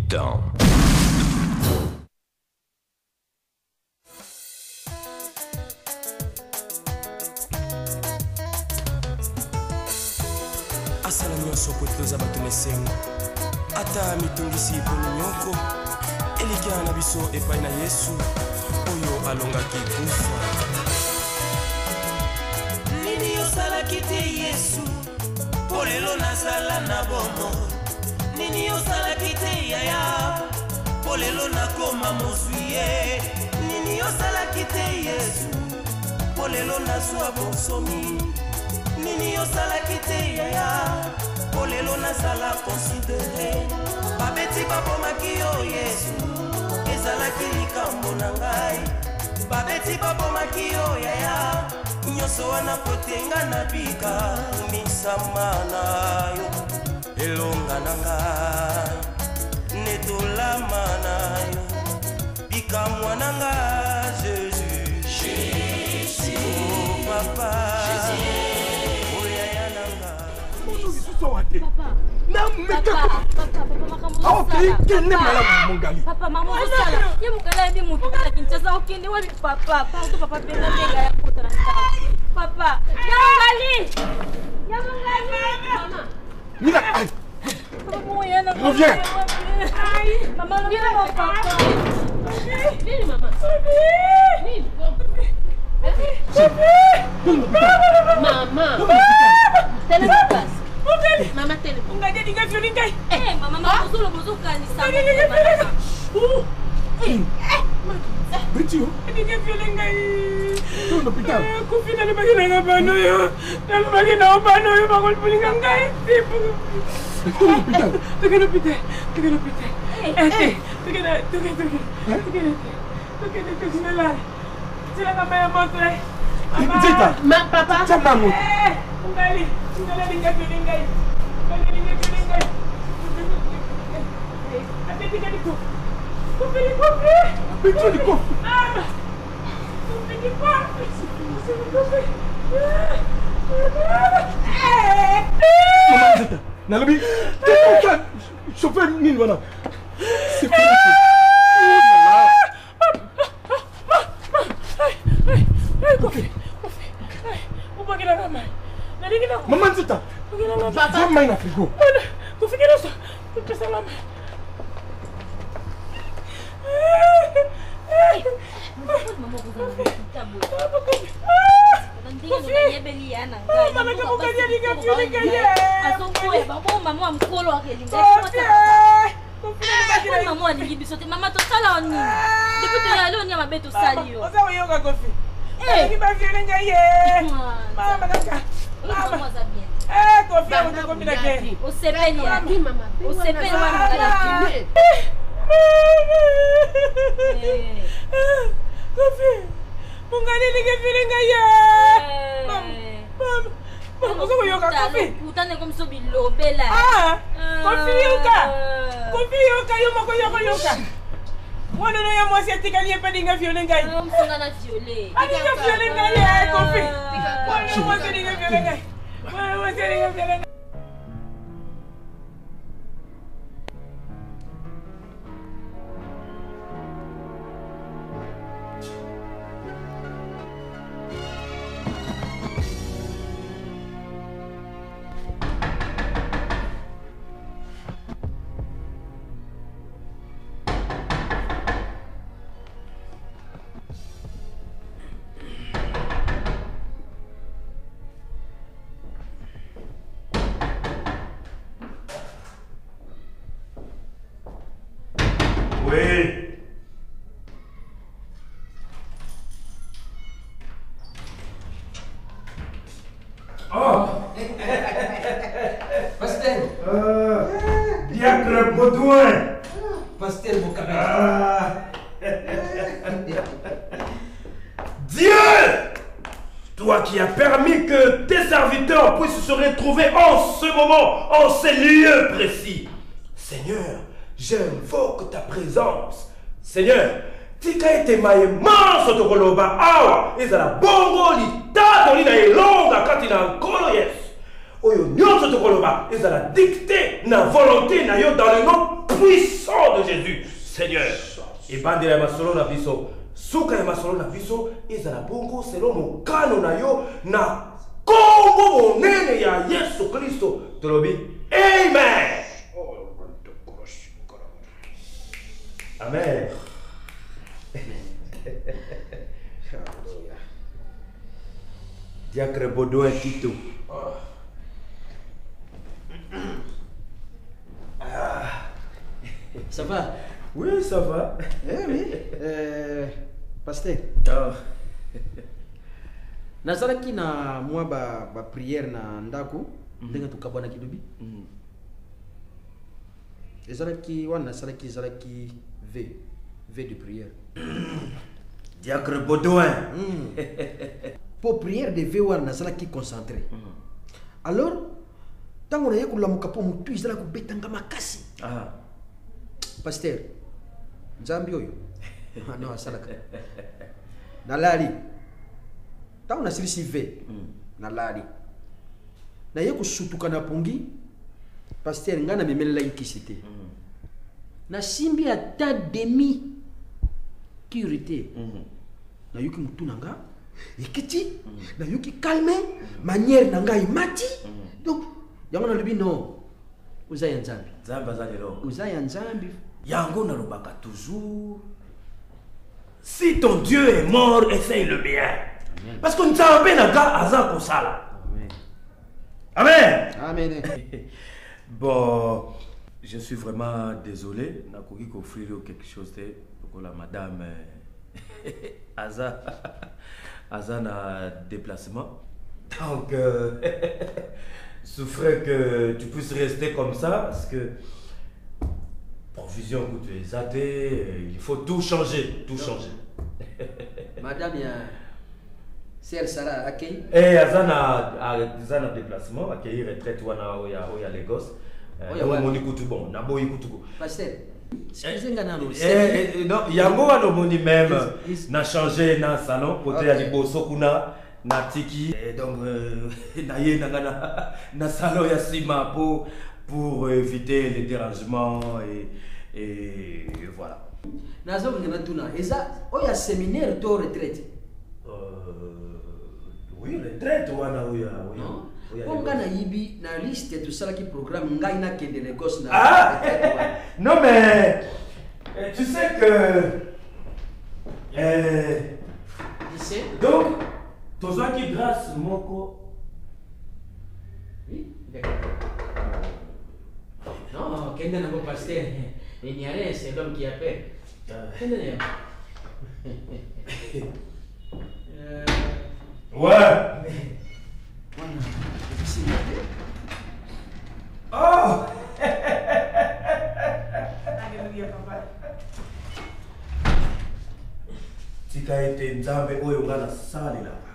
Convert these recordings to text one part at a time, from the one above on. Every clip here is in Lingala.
temps. Asala nyonso po toza bato mesengo ata mitungisi poni nyoko elikia na biso epai na Yesu oyo alongaki kufa. Nini osalaki te Yesu po lelo nazala na bomo? Nini osalaki te yaya po lelo nakoma mozwi ye? Nini osalaki te Yesu po lelo nazwa bonsomi? Nini osalaki te yaya po lelo nazala konsidere? Babeti babomaki yo Yesu ezalaki likambo na ngai. Babeti babomaki yo yaya nyonso wana potenga na bika misama na yo elonga na ngai netolama na yo bika mwana nga Jésus oh papa Papa, papa, maman, il papa, papa, Mama téléphone. Ungaje dinga vyolinga. Mama bozolo bozokanisa. Betio. Dinga vyolinga. Dans l'hôpital. Kufina le bagina ngabano yo. Na bagina obano yo bagol bulinga ngai. Dans l'hôpital. Toke l'hôpital. Sila kama ya montre. Ma papa. Chamamu. Ungali dinga vyolinga. Nalabi, chauffeur Nini, voilà. C'est quoi? Maman Zita, va main à frigo. Maman, tout ça là, on y est. Depuis que là, on y a ma bête au sali. Diacre Baudouin. Pastel Bocabé. Dieu, toi qui as permis que tes serviteurs puissent se retrouver en ce moment, en ces lieux précis. Seigneur, j'invoque ta présence. Seigneur, tika ete mayemanso tokoloba awa ezala bongo litato lina elonga kati na nkolo Yesu. Oyo nyonso tokoloba ezala dicté na volonté na yo dans le nom puissant de Jésus, Seigneur. Et bandela masolo na biso, suka ya masolo na biso, ezala bongo selon mokano na yo na kombo monene ya Yesu Kristo. Tolobi, amen. Amen. Diacre Baudouin Tito. Ça va? Oui, ça va. Oui. Pasteur. Oh. Nazalaki na moi ba prière na ndako ndenge tukabwana kidobi. Ezalaki wana zalaki V de prière. Diacre Baudouin. Pour prière de V wana nazalaki concentré. Alors tango na yekula mukapo mutu izala kubetanga makasi. Pasteur, Nzambi oyo. Non, asalaka. Nalali. Tango na silisi V. Nalali. Na yeko sutuka na pungi. Pasteur ngana memela ikisite. Na simbi ata demi curité. Na yuki mutu nanga. Ikiti. Na yuki calme. Manière nanga imati. Donc, yango na lubi non. Uzaya Nzambi. Nzambi azalelo. Uzaya Nzambi. Yango na lobaka toujours. Si ton Dieu est mort, essaye le bien. Amen. Parce que Nzambi naga aza kosala. Amen. Amen. Bon, je suis vraiment désolé. Nakoki offrir quelque chose de pour la madame Aza na déplacement. Donc souffrais que tu puisses rester comme ça parce que provision que tu es athée, il faut tout changer, tout changer. Madame, il y a Sœur Sarah accueille. Et Azana déplacement, accueillir retraite ou à Lagos. Mon écoute bon, na boy écoute bon. Pasteur, excusez-moi non. Non, yango ano moni même na changer na salon côté à liboso kuna na tiki et donc na ye na salon ya sima pour éviter les dérangements et voilà. Nazo ngena tuna eza oya séminaire to retraite. Oui, retraite wana oya. Ponga na yibi na liste tout ça qui programme ngai na kende Lagos na. Ah non mais tu sais que donc toi qui grâce moko. Oui, d'accord. Non, kende na go pasteur. Il n'y a rien, c'est l'homme qui appelle. Ouais. Oh. Tika ete Nzambe oyo ngana salilaka.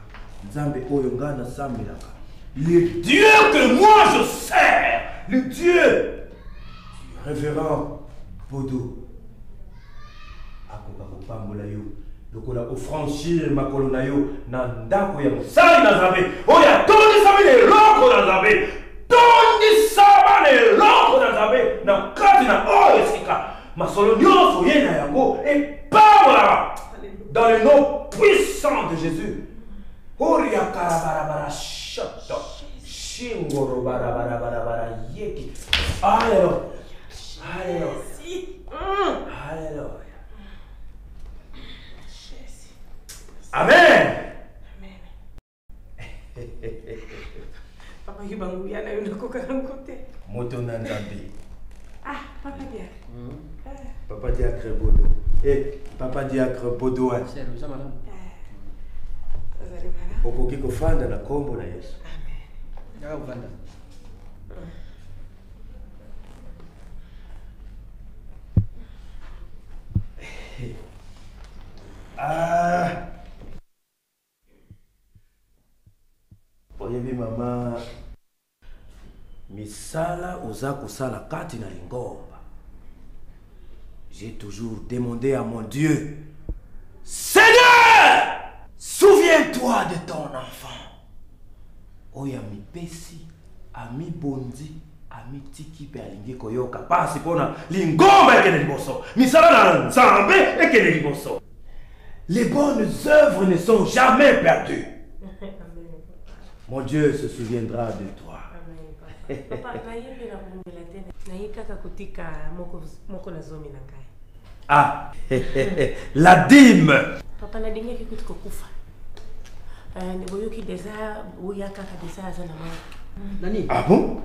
Nzambe oyo ngana samilaka. Le Dieu que moi je sers, le Dieu révérend Bodo. Akoka kopambola yo. Lokola ofranchir makolo na yo na ndako ya mosali na Nzambe. Oya tondi sabe le loko na Nzambe. Tondi sabe le loko na Nzambe. Na kati na oyo esika. Masolo nyonso ye na yango epambola. Dans le nom puissant de Jésus. Oria karabarabara shoto. Shingoro barabara yeki. Alléluia. Alléluia. Alléluia. Amen. Papa Yubangu yana yuna kote. Moto na Nzambe. Ah, Papa Dia. Papa Diacre Bodo. Eh, Papa Diacre Bodo. C'est nous madame. Okoki kofanda na kombo na Yesu. Amen. Ya uvanda. Oyebi mama misala oza kosala kati na lingomba. J'ai toujours demandé à mon Dieu, Seigneur, souviens-toi de ton enfant. Oya mi pesi, ami bondi, amitiki pe alingi koyoka pasi pona lingomba ekene liboso misala na nzambe ekene liboso. Les bonnes œuvres ne sont jamais perdues. Mon Dieu se souviendra de toi. Ah, la dîme. Papa na dinga ki kutuko kufa. Ne boyo ki desa uya kaka desa za na mama. Nani? Ah bon?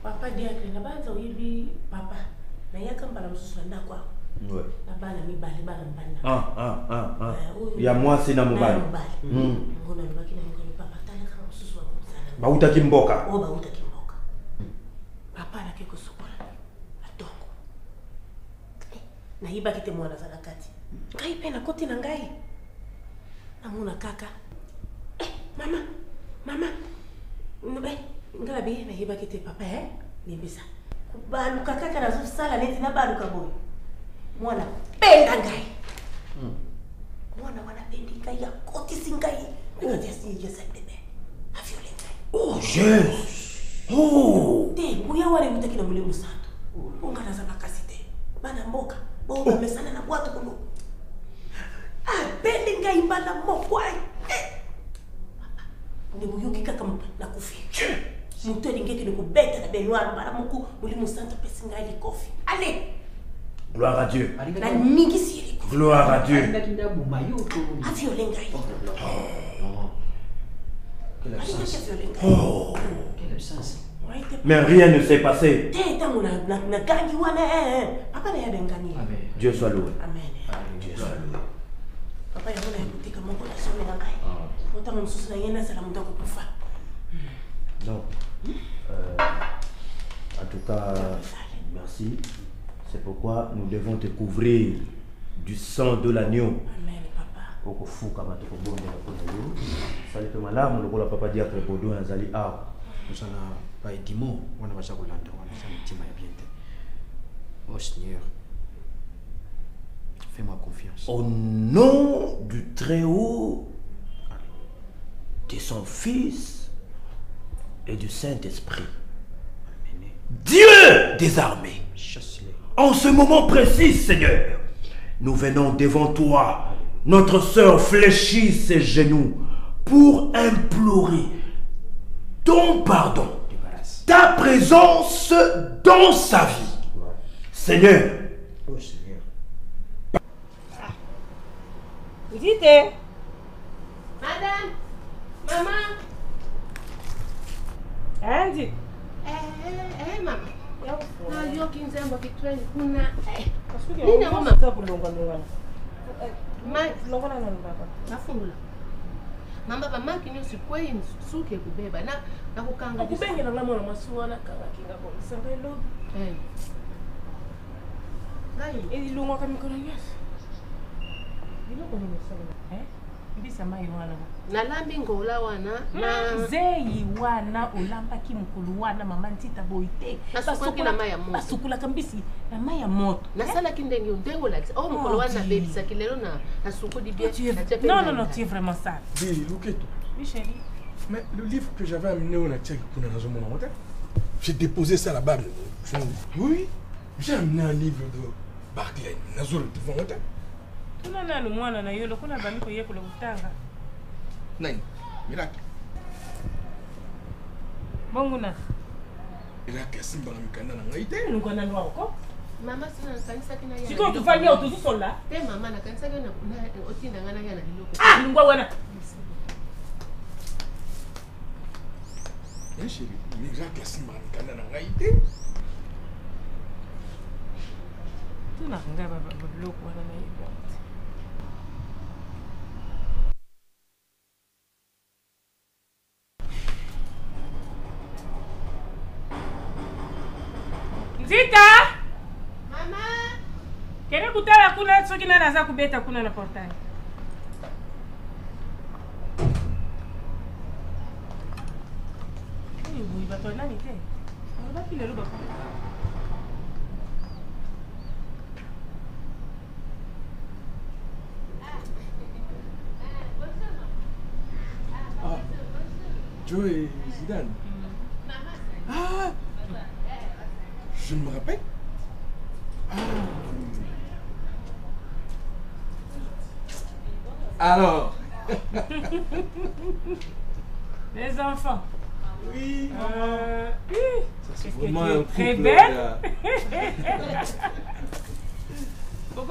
Papa dia na banza uyibi papa. Na yaka mbala msusu na kwa. Ouais. Na bana mi bali bana mbana. Ah. Ya moi c'est na mobali. Ngona nibaki na ngoni papa tala kama msusu wa kumzana. Bauta kimboka. Oh bauta kimboka. Papa na keko sokola. Atongo. Na hiba kite mwana za nakati. Ngai pena koti na ngai. Namuna kaka. Mama. Ngala bi na hiba kite papa Nimbisa. Balu kaka kana sala neti na balu kaboy. Mwana penda ngai. Mwana wanapendi ngai ya koti singai. Ngati asije bebe. Afiole ngai. Oh yes. Oh. Te uya wale mutaki na mulimu santo. Ungana za makasite. Bana mboka. Bonga mesana na watu kuno. Pendi ngai mbala mokwai. Ni muyuki kaka na kufi. Muteli ngeke ni kubeta na Benoît mbala muku mulimu santo pesi ngai kofi. Allez. Gloire à Dieu. Na mingi siri. Gloire à Dieu. Afiole ngai. Quelle absence. Oh. Quelle absence. Mais rien ne s'est passé. Dieu soit loué. Amen. Dieu soit loué. Papa yabona yakutika moko na somi na ngai. Ota msusu na yena sala muta kukufa. Non. En tout cas, merci. C'est pourquoi nous devons te couvrir du sang de l'agneau. Amen, papa. Pour fou kama to bonde na kono. Sali pe malamu lokola papa dia ke bodo azali a. Nous allons pas edimo, on va pas kolanda, on va faire petit bien. Oh Seigneur, fais-moi confiance. Au nom du Très-Haut, de son Fils et du Saint-Esprit. Dieu des armées. En ce moment précis, Seigneur, nous venons devant toi. Notre sœur fléchit ses genoux pour implorer ton pardon, ta présence dans sa vie. Seigneur. Oh Seigneur. Dites, madame, maman. Andy. Mama. Na yoki nzembo kitweni kuna. Nini ngoma za kulonga longa. Longa na baba. Nafungula. Mamba baba kinyo sikwei suke kubeba na kukanga. Kubengela ngamo na masuana kanga kinga kwa sangelo. Ngai elilunga kwa mikono yesi. Biloko ni mesana. Mbisa mai wana. Nalambi ngola wana na zeyi wana olamba ki mukulu wana mama ntita boite. Nasukula na maya moto. Basukula kambisi na maya moto. Nasala kindenge ndengo la. Oh mukulu wana baby sakilelo na nasukudi bien. Non, tu es vraiment sale. Billy, Luketo. Oui, chérie. Mais le livre que j'avais amené au Natchek pour mon hôtel, j'ai déposé ça là-bas. Oui, j'ai amené un livre de Barclay Nazul devant l'hôtel. Tu n'as pas le moine, na yolo kuna bami ko yeko le utanga. Nani, miracle. Bonguna. Miracle simba mikanda na ngaite. Ngona nwa ko. Mama sina kanisa kina ya. Siko tufanyia utuzu sola. Te mama na kanisa kina otinda ngana yana liloko. Ngwa wana. Eh chérie, miracle simba mikanda na ngaite. Tu n'as pas baba loko wana na yebo. Zita! Mama! Kere kutala kuna soki na naza kubeta kuna na portail. Ni bui bato nani te? Ba pile lo ba. Ah. Joe et Zidane. Ah! Je me rappelle. Alors. Les enfants. Oui. Ça c'est vraiment un couple. Très belle.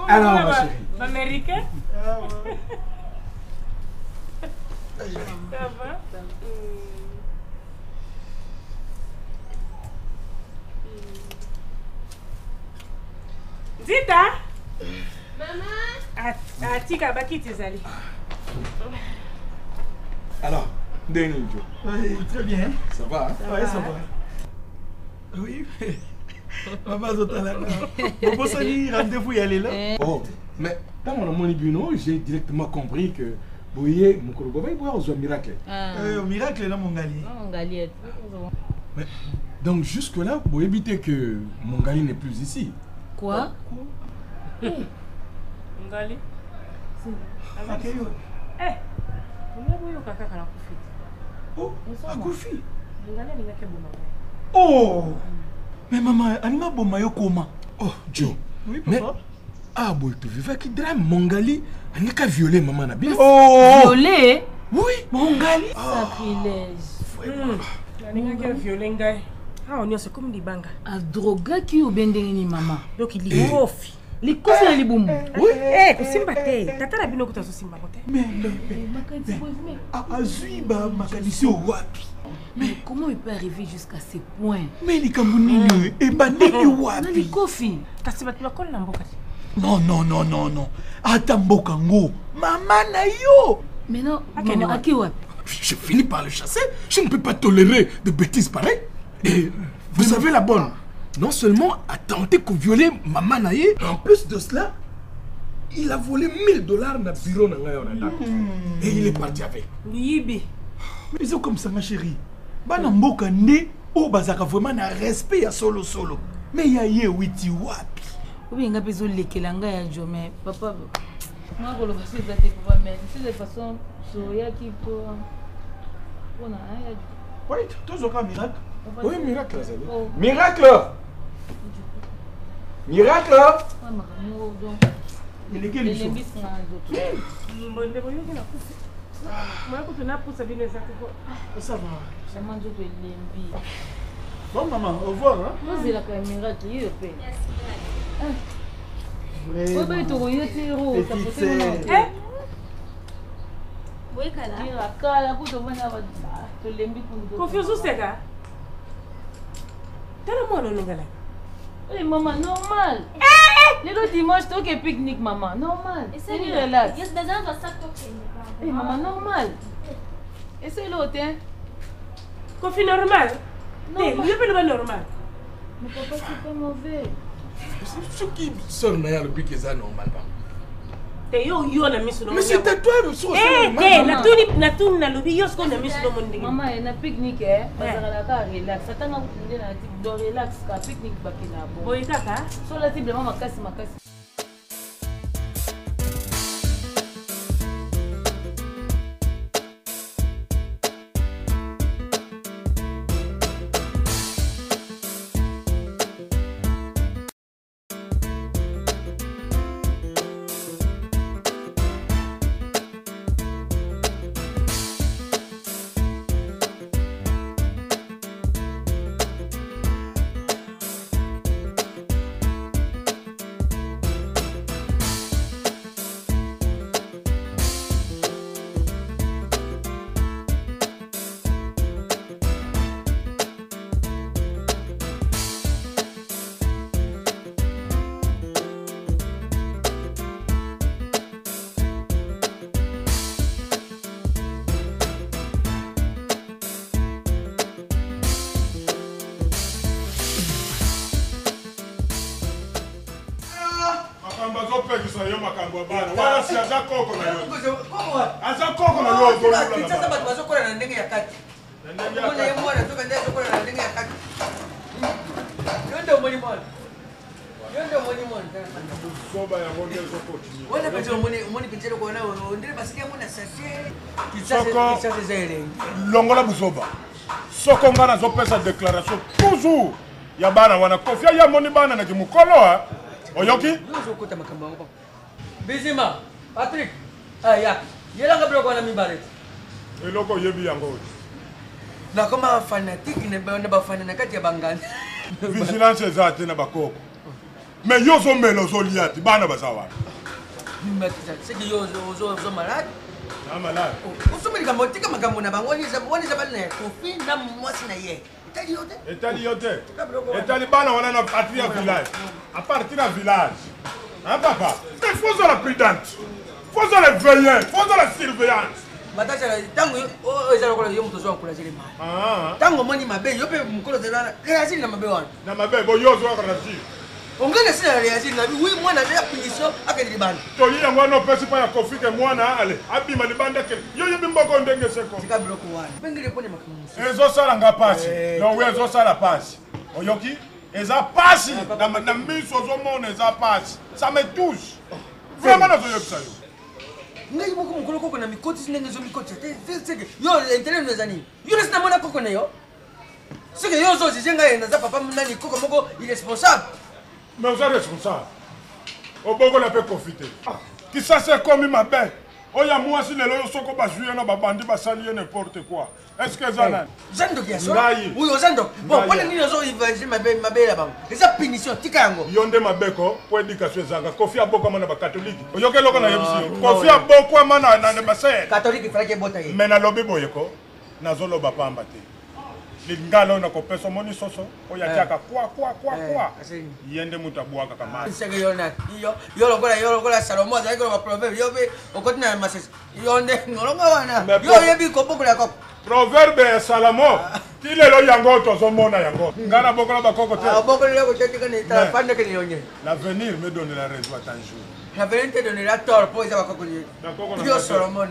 Alors, ma chérie. Américain. Ça va? Zita. Maman. Atika bakiti zali. Alors, Denis. Oui, très bien. Ça va, hein? Oui, ça va. Oui. Maman Zotala. Vous pensez rendez-vous y aller là? Oh, mais dans mon bureau, j'ai directement compris que Boye, mon collègue, il va y un miracle. Miracle, là, mon gali. Mais, donc, jusque-là, vous évitez que mon gali n'est plus ici. Quoi? Ngali? Akayo. Eh, vous kaka kala kufi. Oh, akufi. Ngali alingake boma. Oh! Mais maman, anima boma yo comment? Oh, Joe. Oui, papa. Mais, ah, boy, tu vivais qui drame mon gali, il n'a qu'à violer maman na bien. Oh! Violer? Oui, mon gali. Sacrilège. Alingake violer ngai. Ah, on y a comme des banga. A droga qui ou bendengeni maman. Donc il est kofi. Les kofi na libumu. Oui. Eh, kusimba te. Tata na bino kuta simba kote. Mais, Azuiba, makanisi au wapi. Mais comment il peut arriver jusqu'à ce point? Mais les Camerounais, et bandé wapi. Nani kofi? Kasi batu bakol na mboka. Non. Ata mboka ngo. Maman na yo. Mais non, maman aki wapi? Je finis par le chasser. Je ne peux pas tolérer de bêtises pareilles. Et vous savez la bonne. Non seulement a tenté de violer maman naïe, en plus de cela, il a volé $1000 dans le bureau et il est parti avec. Libi. Mais c'est comme ça, ma chérie. Bana mboka ne o bazaka vraiment na respect à solo. Mais ya ye witi wapi. Oui, nga bezo lekela nga ya jo mais papa. Moi ko lo basi za te papa mais c'est de façon soya qui peut on a ya. Oui, toujours un miracle. Oui, miracle. Oh. Miracle. Miracle. Il est quel Les jour? limbis na d'autres. Mbonde boyo kina kufi. Moi ko tuna pousa bino ezako. Ça va. Maman jo pe limbi. Bon maman, au revoir. Hein? Moi c'est la caméra qui est pe. Vraiment. Faut pas to yote ro ça Petite peut être. sœur. Oui kala. Kira kala ko to bana ba to limbi pour. Confusion seka. Tala mo no ngala. Oui maman normal. Le dimanche to ke pique-nique maman normal. C'est relax. Yes, besoin de ça toquer. Eh maman normal. Et c'est l'autre hein. Confi normal. Non, Eh, lui pas normal. Mais papa c'est pas mauvais. Ce qui sonne le but que ça normal. Te yo na misu no. Mais c'était toi le source. Na tuni na lobi yo sko na misu no monde. Maman elle na pique-nique hein. Bazala ka relax. Atanga kutinde na type do relax ka pique-nique bakina bon. Boy kaka. So la type maman makasi. Wala si aza koko na yo. Aza koko na yo go lula. Sasa batu bazokola na ndenge ya kati. Mbona ye mwana toka ndenge zokola na ndenge ya kati. Yondo moni mwana. Soba ya bonde zoko chini. Wala pete moni pitelo kwa na ndire basikia mwana sase. Soko longola buzoba. Soko ngana zo pesa déclaration toujours. ya bana wana Kofi ya moni bana na kimukolo oyoki yozo kota makambo ngo Bizima Patrick ya yela ngablo kwa na mibare eloko yebi yango na kama fanatique ne ba fana na kati ya bangani vigilance ezate na bakoko mais yozo melo zoliati bana bazawa Mbatiza siki yozo malade na malade usumeli kama tika makambo na bango ni za bana ya Kofi na mwasi na ye Etali yote. Etali bana wana na partir village. À partir du village. Hein papa? Mais faut la prudence. Faut la veiller, faut la surveillance. Matacha tango ezala kola yo mutozo akula zile ma. Tango moni mabe yo pe mukolo zela réagir na mabe wana. Na mabe bo yo zo réagir. Ongana sina réagir na oui mwana ya punition akeli bana. To yi yango no pesi pa ya Kofi ke mwana ale. Abima libanda ke. Yo yebi mboko ndenge seko. Tika bloko wana. Bengile pone makamu. Ezo sala nga pasi. Donc we ezo sala pasi. Oyoki? Eza pasi. Na miso zo mona eza pasi. Ça me touche. Vraiment na zo yokisa yo. Ngai boko mukolo koko na mikoti sinenge zo mikoti. Seke yo internet nezani. Yo resina mona koko na yo. Seke yo zo zijenga ena za papa mnani koko moko irresponsable. Mais vous êtes responsable. Au Bogo n'a pas profité. Qui ça c'est comme ma bête. Oh ya moi si les loyaux sont comme jouer na babandi basalier n'importe quoi. Est-ce que ça n'a? Zando qui a ça? Oui, Zando. Bon, pour les niños ils vont dire ma belle là-bas. Et ça punition tikango. Yonde ma beko pour éducation zanga. Kofi a beaucoup mana ba catholique. Oyoke loko na yebisi. Kofi a beaucoup mana na basé. Catholique il fallait que botaye. Mais na lobi boyeko. Na zolo ba pamba te. Lingalo na kopeso moni soso oya tiaka kwa yende mutabwaka kama sege yona yo lokola Salomo za ko proverbe yo be okotina masese yonde ngolonga wana yo yebi ko bokola ko proverbe Salomo tile lo yango to zo mona yango ngana bokola bakoko te bokola ko cheka ni ta pande ke yonye l'avenir me donne la raison à un jour l'avenir te donne la tort pour ça bakoko ni yo Solomon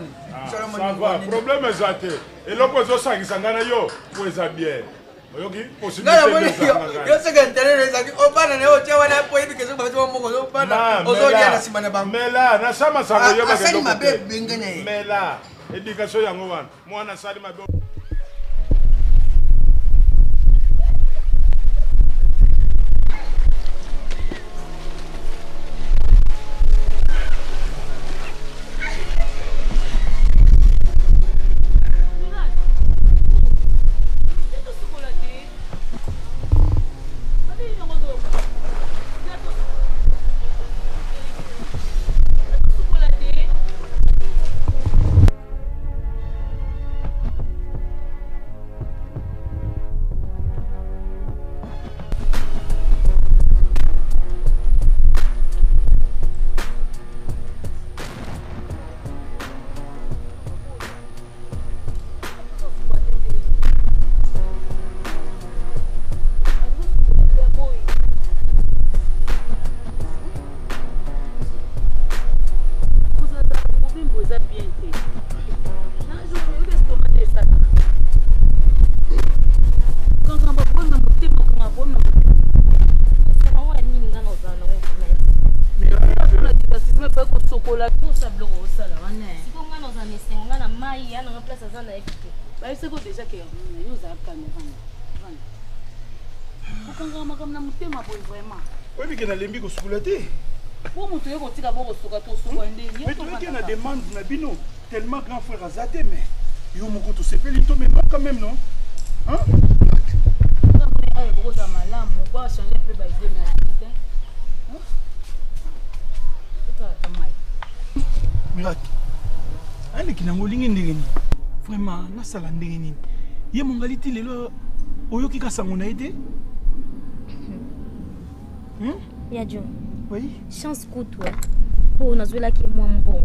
ça va problème ezate eloko zo sangisa ngana yo pour eza bien oyoki possibilité yo seka internet ezaki obana ne ocha wana po yebi kezo bazo moko zo bana ozolia na simana bango mela na sama sango yo bakendo asali mabe bengene mela éducation yango wana mwana sali mabe Mais tu veux qu'il y a des demandes tellement grand frère Azate, mais yo moko to sepeli to mais quand même non? Hein? Mirat. Allez qui nango lingi ndengeni. Vraiment na sala ndengeni. Ye mongaliti lelo oyoki ka sangona ite? Yadjo. Oui. Chance pour toi. Pour nous là qui est moins bon.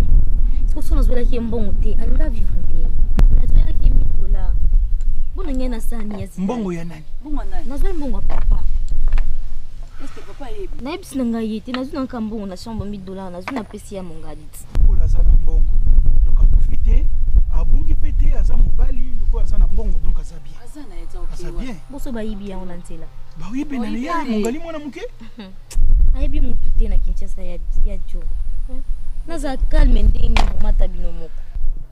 C'est pour nous là qui est bon te. Elle va vivre bien. Nous là qui est $1000. Bon ngena na sani yazi. Mbongo ya nani? Mbongo nani? Nous mbongo papa. Est-ce que papa est na ibsi nanga yete na zuna kambongo na chambre $1000 na zuna pesi ya mongadit. Ola za na mbongo. Donc a profiter a bungi pété aza mobali loko aza na mbongo donc aza bien. Aza na eta OK. Aza bien. Boso ba yibi ya onantela. Ba oui ben na ya mongali mwana muke? Ayebi mutu te na Kinshasa ya Jo. Naza calme ndenge mata bino moko.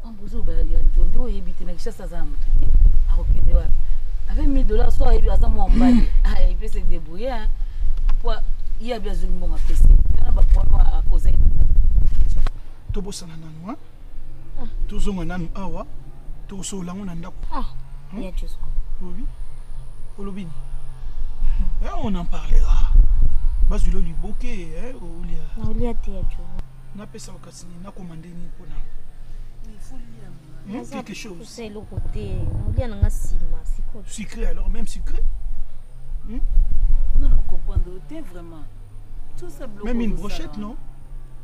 Ambozo ba ya Jo ndo yebi te na Kinshasa za mutu te. Akokende wapi? Avec $1000 $10 soit il a ça mon bail il peut se débrouiller hein pour il y a besoin de bon à PC mais ba pour à causer to bosana nanu hein tozonga nanu awa to so lango na ndako ya Jusco oui olobini on en parlera bazilo liboke na ulia te ya jo na pesa okasini na komande ni pona quelque chose c'est le côté na ulia na ngasima siko sucré alors même sucré non comprendre t'es vraiment tout ça bloqué même une brochette non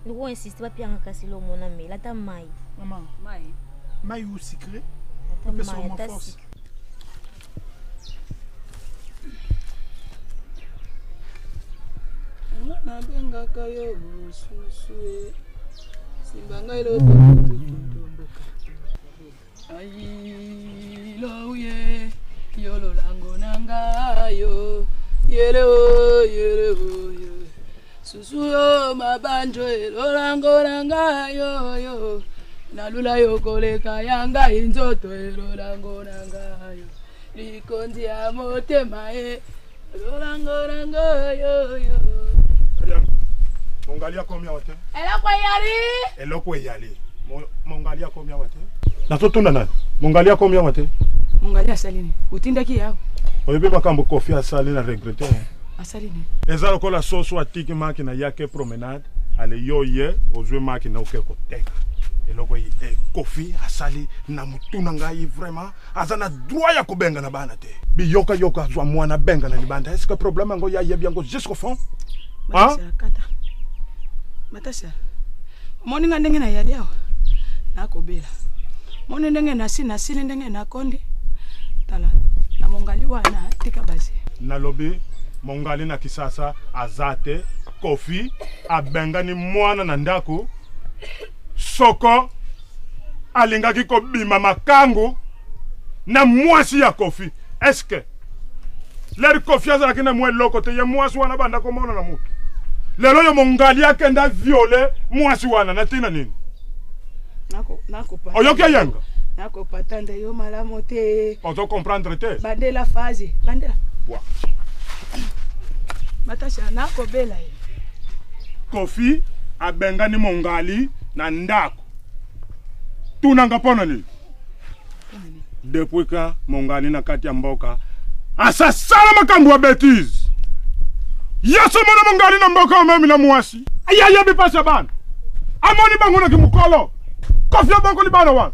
nous on insiste pas bien kasi lo mona mais la ta mai maman mai ou sucré ta mai ta force na benga kayo susue simbanga ilo ai lo ye yolo lango nanga yo yele o susu yo mabanjo elo lango nanga yo nalula yo koleka yanga inzoto elo lango nanga yo likonzi ya motema elo lango nanga yo Mongalia combien wate? Eloko yali. Mongalia combien wate? Na totunda nani? Mongalia combien wate? Mongalia salini. Utindaki yao. Oyebe makambo kofi asali na regretter. Asalini. Ezalo kola soso atiki maki na yake promenade. Ale yoye ozwe maki na okeko teka. Eloko kofi asali na mutuna ngai vraiment azana droit ya kubenga na bana te. Bi yoka zwa mwana benga na libanda. Est-ce que problème ngo ya yebi ngo jusqu'au fond? Matasha. Moni nga ndenge na yali awa. Nakobela. Moni ndenge na sili ndenge na kondi. Tala. Na mongali wana tika basi. Nalobi mongali na kisasa azate kofi abenga ni mwana na ndako. Soko alingaki ko bima makangu na mwasi ya kofi. Est-ce que l'air confiance la kina mwe loko te ye mwasi wana banda ko mona na mutu. Lelo yo mongali akenda violer mwasi wana na tina nini? Nako pa. Oyoke yanga. Nako patanda yo malamo te. On doit comprendre te. Bandela phase, bandela. Wa. Matasha nako bela ye. Kofi abenga ni mongali na ndako. Tunanga pona ni. Depuis quand mongali na kati ya mboka asa sala makambo wa bêtise. Yaso mona mongali na mboka memi na mwasi. Aya bi pasa ban. Amoni bango na kimukolo. Kofi bango ni bana wan.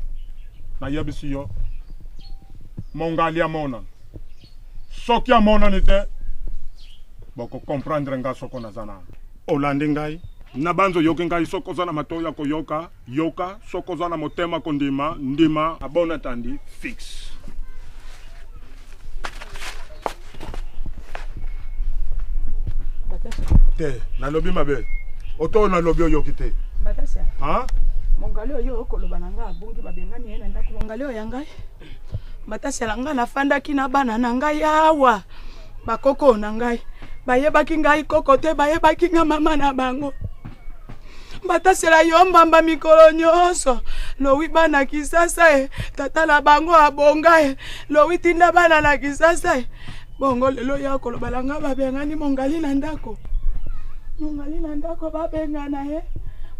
Na yabi siyo. Mongali amona. Soki amona nite. Boko comprendre nga soko na zana. Olandi ngai. Na banzo yoke ngai soko zana matoya ko yoka soko zana motema ko ndima abona tandi fix. Te na lobi mabe oto na lobi oyoki te Batasha Mongali oyo okoloba nanga abungi babengani yena ndako mongali oyo yangai. Batasela nga nafandaki na bana na ngai awa. Bakoko na ngai. Bayebaki ngai koko te bayebaki nga mama na bango. Batasela yo mbamba mikolo nyonso. Lowi bana kisasa tata na bango abonga lowi tinda bana na kisasa bongo lelo ya koloba nanga babengani mongali na ndako. Mongali na ndako babengana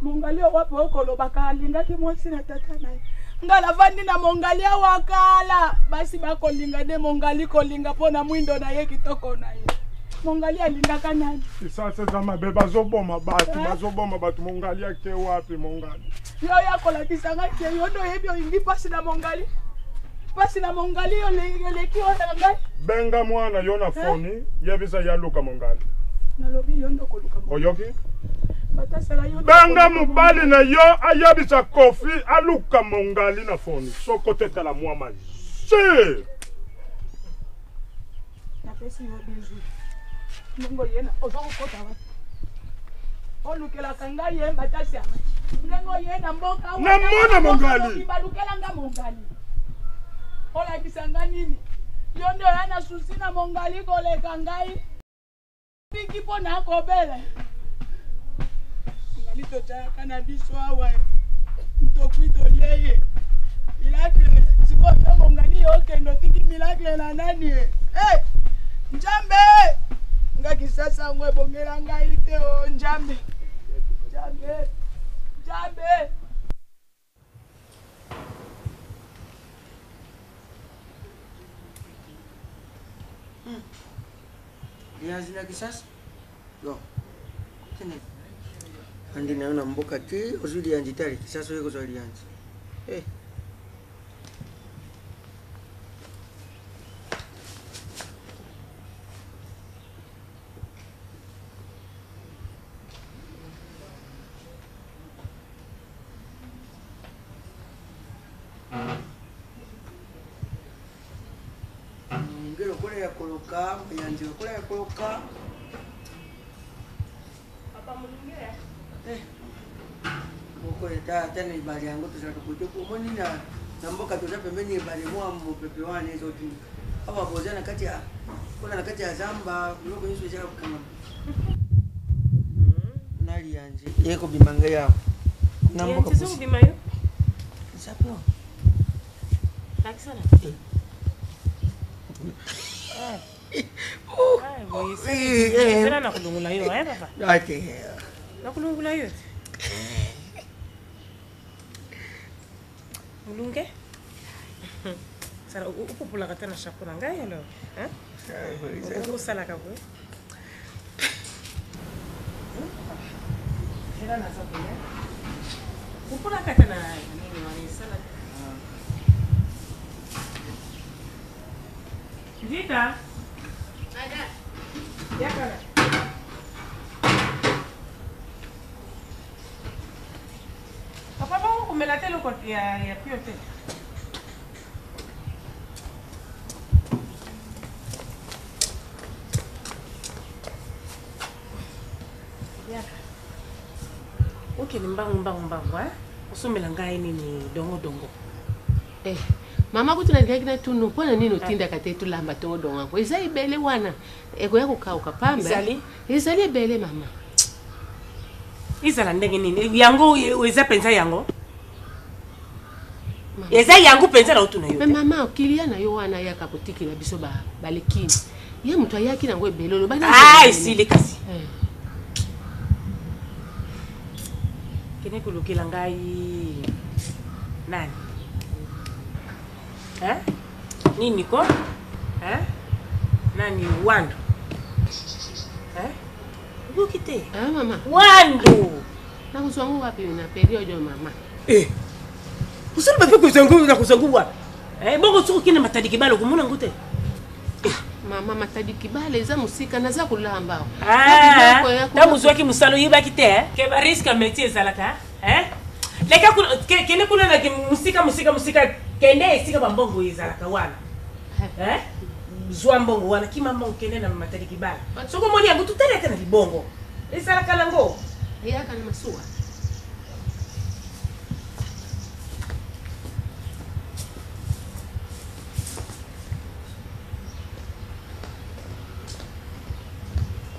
mongali wapo okoloba kalinga ki mwasi na tata naye ngala vandi na mongali wakala basi bakolinga de mongali kolinga pona mwindo na ye kitoko na ye mongali alinga kanani sasa zama be bazoboma batu mongali ake wapi mongali yo yakola kisanga ke yo ndo yebyo ingi pasi na mongali yo leki ona ngai benga mwana yo na foni yebisa yaluka mongali nalobi yo ndo koluka oyoki Banga mubali na yo ayabisa kofi aluka mongali na foni soko teta la mwama si na pesi yo bezu mungo yena ozoko kota wa olukela kanga ye Batasha mungo yena mboka wa na mona mongali balukela nga mongali ola kisanga nini yo ndo yana susina mongali koleka ngai biki pona kobele Lito cha kana biso awa mtokwito leye Miracle. Sikoyo mongali okendo tiki miracle na nani? Njambe. Ngaki sasa ngwe bongela ngai te o Njambe. Njambe. Njambe. Lianzi na kisasa? Yo. Tene. Andi naona mboka ti uzuri lianzi tali kisasa yeko zo lianzi. Ngelo kule ya koloka, lianzi kule ya koloka. Papa mulungia. Boko eta tena ibali yangu tuzatukuja kumoni na mboka tuza pembeni ibali mwa mpepe wane hizo tu. Hapa bozana kati ya kuna kati ya zamba kuloko hizo cha kama. Nali yanje. Yeko bimanga yao. Na mboka Yanzi zo bimayo. Sapo. Takisana. Sera na kulungula hiyo papa. Ate. Na kulungula hiyo. Mulunge? Sara upopula katana shakuna ngai lo. Uko sala ka bwe. Sera na sapo ya. Upopula katana nini wani sala. Vita. Ada. Ya kana. Papa vamos comer la tele ya piote. Ya. Okay, ni mbangu usumela ngai nini dongo. Mama kutuna ngakina tunu pona nini utinda katetu lamba tongo dongo ko izai bele wana ego yako kauka pambe izali bele mama izala ndenge nini yango weza pensa yango eza yango pensa la utuna yo mama okilia na yo wana yaka kutikila biso balekini ye mtu ayaki nango ebelolo bana isile kasi kene kulukila ngai nani nini ko? Nani Wando? Ukite? Mama. Wando. Na kuzwangu wapi na period mama? Usuri bape kuzwangu na kuzwangu wapi? Bongo tsuko kina matadi kibalo kumuna ngute. Mama matadi kibale za musika na za kulamba. Tamu zwaki musalo yiba kite ke bariska métier zalaka leka kene kuna na musika kende sika bambongo izalaka wana zwa mbongo wana kima mbongo kende na matadi kibala soko moni yangu tuteleka na libongo izalaka lango yaka na masuwa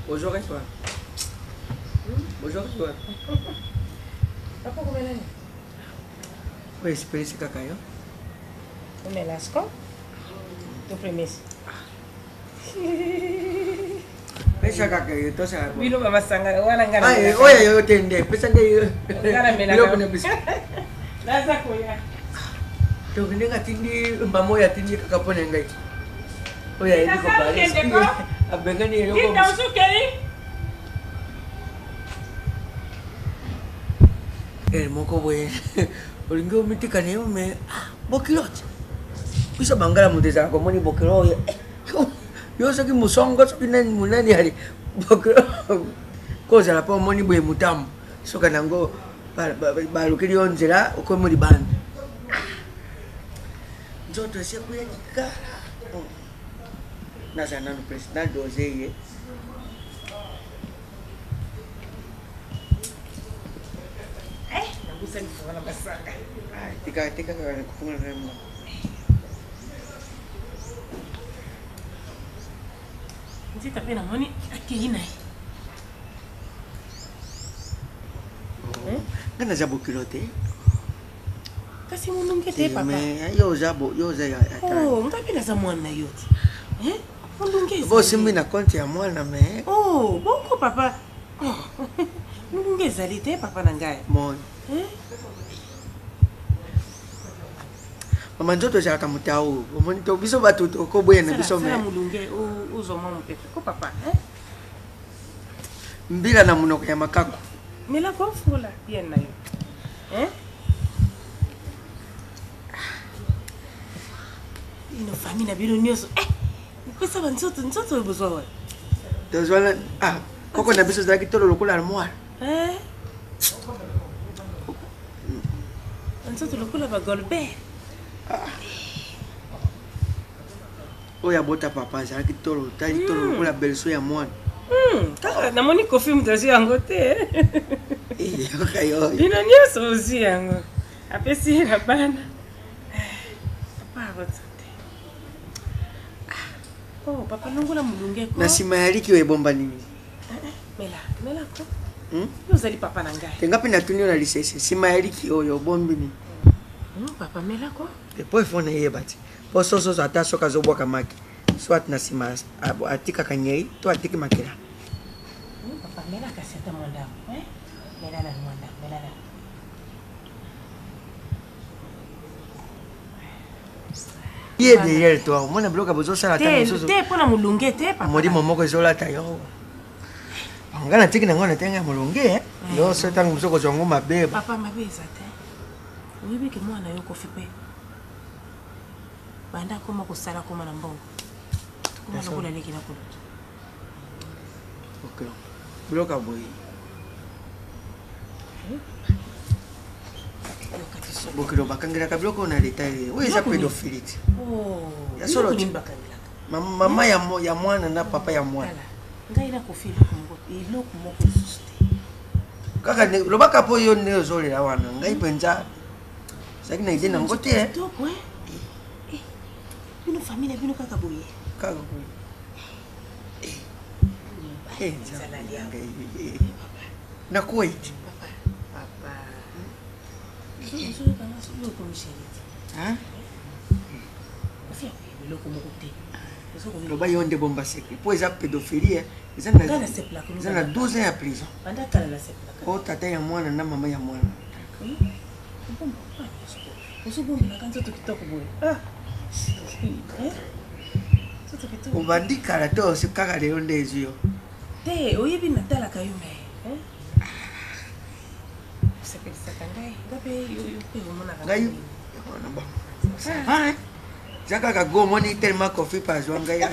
Bonjour et toi. Bonjour et toi. Apa kau belanja? Kau experience kakak ya? Kau melasco? Tu premis. Pesa kakak itu saya. Bilo mama sanga wana ngana. Ay, oye yo tende. Pesa de. Ngana mela. Bilo punya pesa. Nasa ko ya. Tu kini ngatindi pamoja tindi kakak pun yang gay. Oye, ini kau baris. Abengan ni yo. Kita usuk kali. Moko boy. Olingo miti kaneo me bokilot. Bisa bangala muteza ko moni bokilo. Yo saki musongo spinan munani hari. Bokilo. Ko sala po moni boy mutam. So kanango balu kiri onzela ko moni ban. Joto sia ku ya kikara. Nasa nanu president doze ye. Bisa difunga basanga. Tika kana kufunga remo. Nzi tapena moni akina. Kana jabu kilote. kasi mulungete papa. Yo zabo, yo za ya. Oh, ngapela za mwana yote. Mulungete. Bo simbi na konti ya mwana me. Oh, boko papa. Mulungete alite papa nangai. Mon. Mama njoto za kamutao. Omoni to biso batuto ko boye na biso me. Sala mulunge uzo mama pepe ko papa, Mbila na munoko ya makako. Mela kwa fula pia nayo. Ino famina bino nyoso. Pesa banzoto bozwa. Tozwala koko na biso zaki tolo lokola armoire. Banzoto lokola ba Golbert. Oya bota papa zaki tolo lokola belso ya mwana. Kaka namoni kofi mutazi yango te. Kayo. Bino nyoso uzi yango. Apesi na bana. Papa wote. Oh, papa nongola mulunge ko. Na sima yariki we bomba nini? Mela ko. Yozali papa nangai. Tengapi na tunio na lisese. Sima yariki oyo bombi ni. Papa mela ko. Depois fone yebati. Po soso ata soka zobwa kamaki. Swat na sima atika kanyei to atiki makera. Papa mela kaseta mwanda. Mela na mwanda. Mela na. Ye derrière toi, mon a bloqué besoin ça la tête. Te pona mulunge te papa. Modi momoko zola ta yo. Ngana tiki na ngona tenga mulunge yo setang musoko zongo mabeba. Papa mabeza te. Uyibi ke mwana yo kofipe. Banda koma kusala koma na mbongo. Kuma nakula leki na kula. Okay. Bloka boy. Bokiro bakangira ka bloko na detail. Wewe za pedophile. Oh. Ya solo mama ya mwana na papa ya mwana. Ngai na kofilo kumoko. Iloko moko suste. Kaka lobaka po yo ne zole la wana. Ngai penza. Saki na idena ngote Toko Bino famille bino kaka boye. Kaka boye. Na kuwait. Papa. Zo kana sio komishiriti. Ofia biloko moko te. Loba yonde bomba seke. Po eza pédophilie. Eza na 12 ans ya prison. Banda kala la sepla. O tata ya mwana na mama ya mwana. Ubandika la to si kaka de onde ezio. Te oyebi natala kayume. Sepela sakangai. Ngabe yo pe mona ka. Ngai ona ba. Jaka ka go moni tellement coffee pas zwanga ya.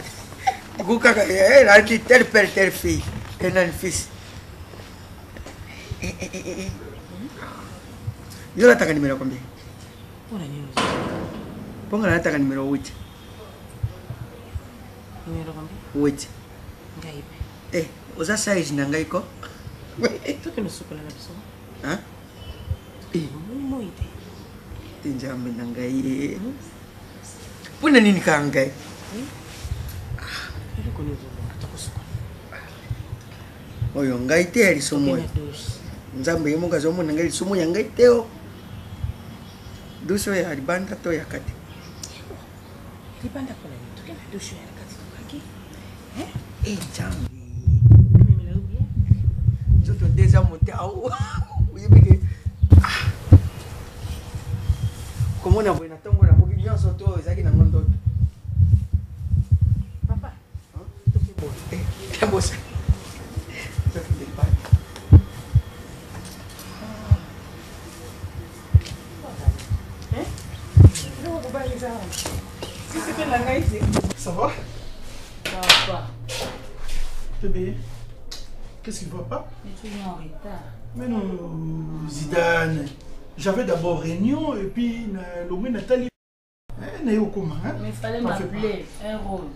Go kaka la ti tel père tel fille. Tenan fils. Yo nataka nimero combien? Ona nini? Ponga nataka nimero 8. Nimero combien? 8. Ngai. Oza size na ngai ko? Toke no sukola na biso. Moite. Tinjambe na ngai. Puna nini ka ngai? Ko ni zo atako sukola. Oyo ngai te ali somo. Nzambe yemo ka zomo na ngai somo ya ngai teo. Duso ya libanda to ya kati. Libanda ko na toke na duso ya kati kaki. Jambe. Zoto deza motao. Uyebike. Como na buena tongo na boki nyonso to ezaki na ngondo. Papa. Toki bo. Kabosa. Toki de pa. Ça va? Papa. Bébé, qu'est-ce qui ne va pas? Mais tu es en retard. Mais non, Zidane. J'avais d'abord réunion et puis l'homme Nathalie. Mais il fallait m'appeler un rôle.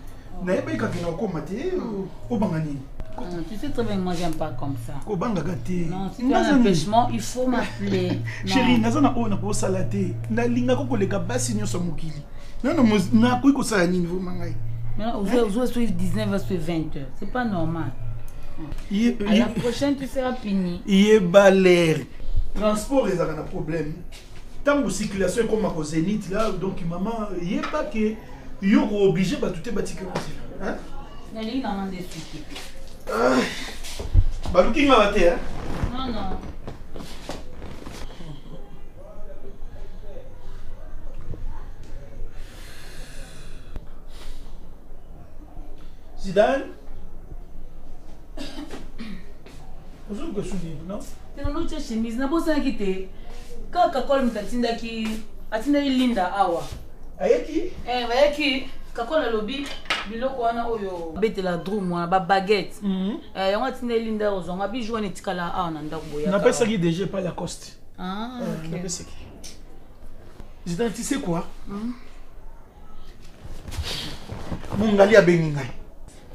Tu sais très bien que moi j'aime pas comme ça. Non, si tu as un empêchement, il faut m'appeler. Chérie, nazana o na ko salate. Na linga ko koleka basi nyoso mokili. Non, na ko ko sala nini vous mangai. Non, aujourd'hui 19h sur 20h. C'est pas normal. À la prochaine tu seras puni. Il est balère. Transport, il y a un problème. tant que circulation comme à Zénith là, donc maman, il n'est pas que yo obligé de tout bâtir comme ça. Hein? Nali n'a pas de suite. Bah, looking ma terre. Non, non. Zidane. Vous avez question non? Tu n'as pas de chemise, n'a pas ça qui te. Quand Kakol me t'attendait qui, attendait Linda awa. Ayaki? Ayaki. Kakol a lobby, biloko wana oyo. Bete la drum wana ba baguette. On attendait Linda ozo, on a bi jouer netikala a na ndako boya. N'a pas ça qui déjà pas la coste. Ah. N'a pas ça qui. Zidane, tu sais quoi? Mon gali a béni ngai.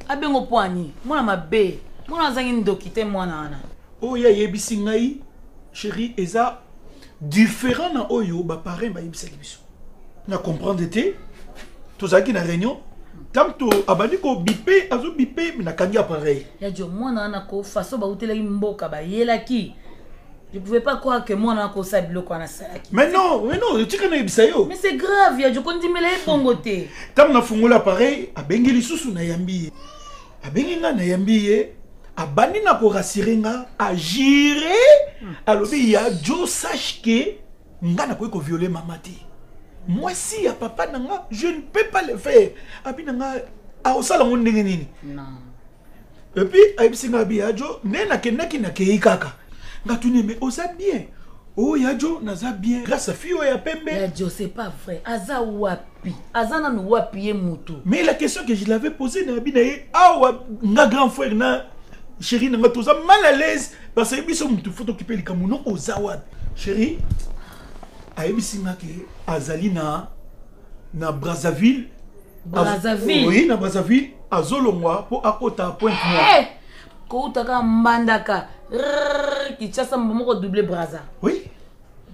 Abengo poani, mwana mabe, mwana zangi ndokite mwana ana. Oh ya yebisi ngai, chérie, eza différent na oyo ba parrain ba yebisa biso. Na comprendre te, tozaki na réunion, tanto abandi ko bipé, azo bipé na kangi appareil. Ya jo mwana ana ko faso ba utela mboka ba yelaki. Je pouvais pas croire que mwana ana ko sa biloko ana salaki. Mais non, tu connais yebisa yo. Mais c'est grave, ya jo kondi mela bongote. Tam na fungola appareil, abengi lisusu na yambi. Abengi nga na yambi ye, abandi na ko rassurer nga, agiré, alobi ya jo sache que nga na ko violer maman te. Moi si ya papa nanga, je ne peux pas le faire. Abi nanga a osala ngo ndenge nini? Non. Et puis ayebisi nga bi ya jo, ne na kenaki na kei kaka. Nga tuni mais osa bien. Oh ya jo naza bien grâce à fille ya pembe. Ya jo c'est pas vrai. Aza wapi? Aza na no wapi ye mutu. Mais la question que je l'avais posée na bi na ye, ah nga grand frère na chérie na toza mal à l'aise parce que biso mutu faut occuper likamuno oza wapi. Chérie ayebisi nga ke azali na Brazzaville. Brazzaville. Oui, na Brazzaville azolongwa po akota Pointe Noire. Ko utaka mbandaka. Qui chasse moko double Brazza. Oui.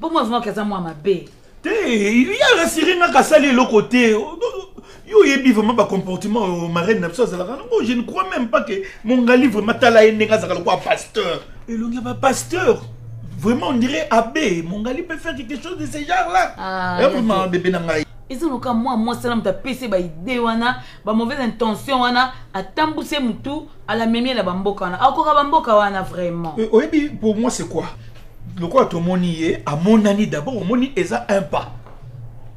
Pour moi vraiment que ça moi ma bé. Il y a rassuré na kasali le côté. Yo yebi vraiment pas comportement au marraine na ça la. Je ne crois même pas que mon gali vraiment tala enenga za quoi pasteur. Et l'on a pas pasteur. Vraiment on dirait abbé. Mon gali peut faire quelque chose de ce genre là. Ah. Vraiment bébé na ngai. Ils ont quand moi ça m'a PC ba idée wana ba mauvaise intention wana a tambouser mutu à la mémie la bamboka wana akora bamboka wana vraiment. Oui, pour moi c'est quoi? Le quoi to moni à mon ami d'abord moni eza un pas.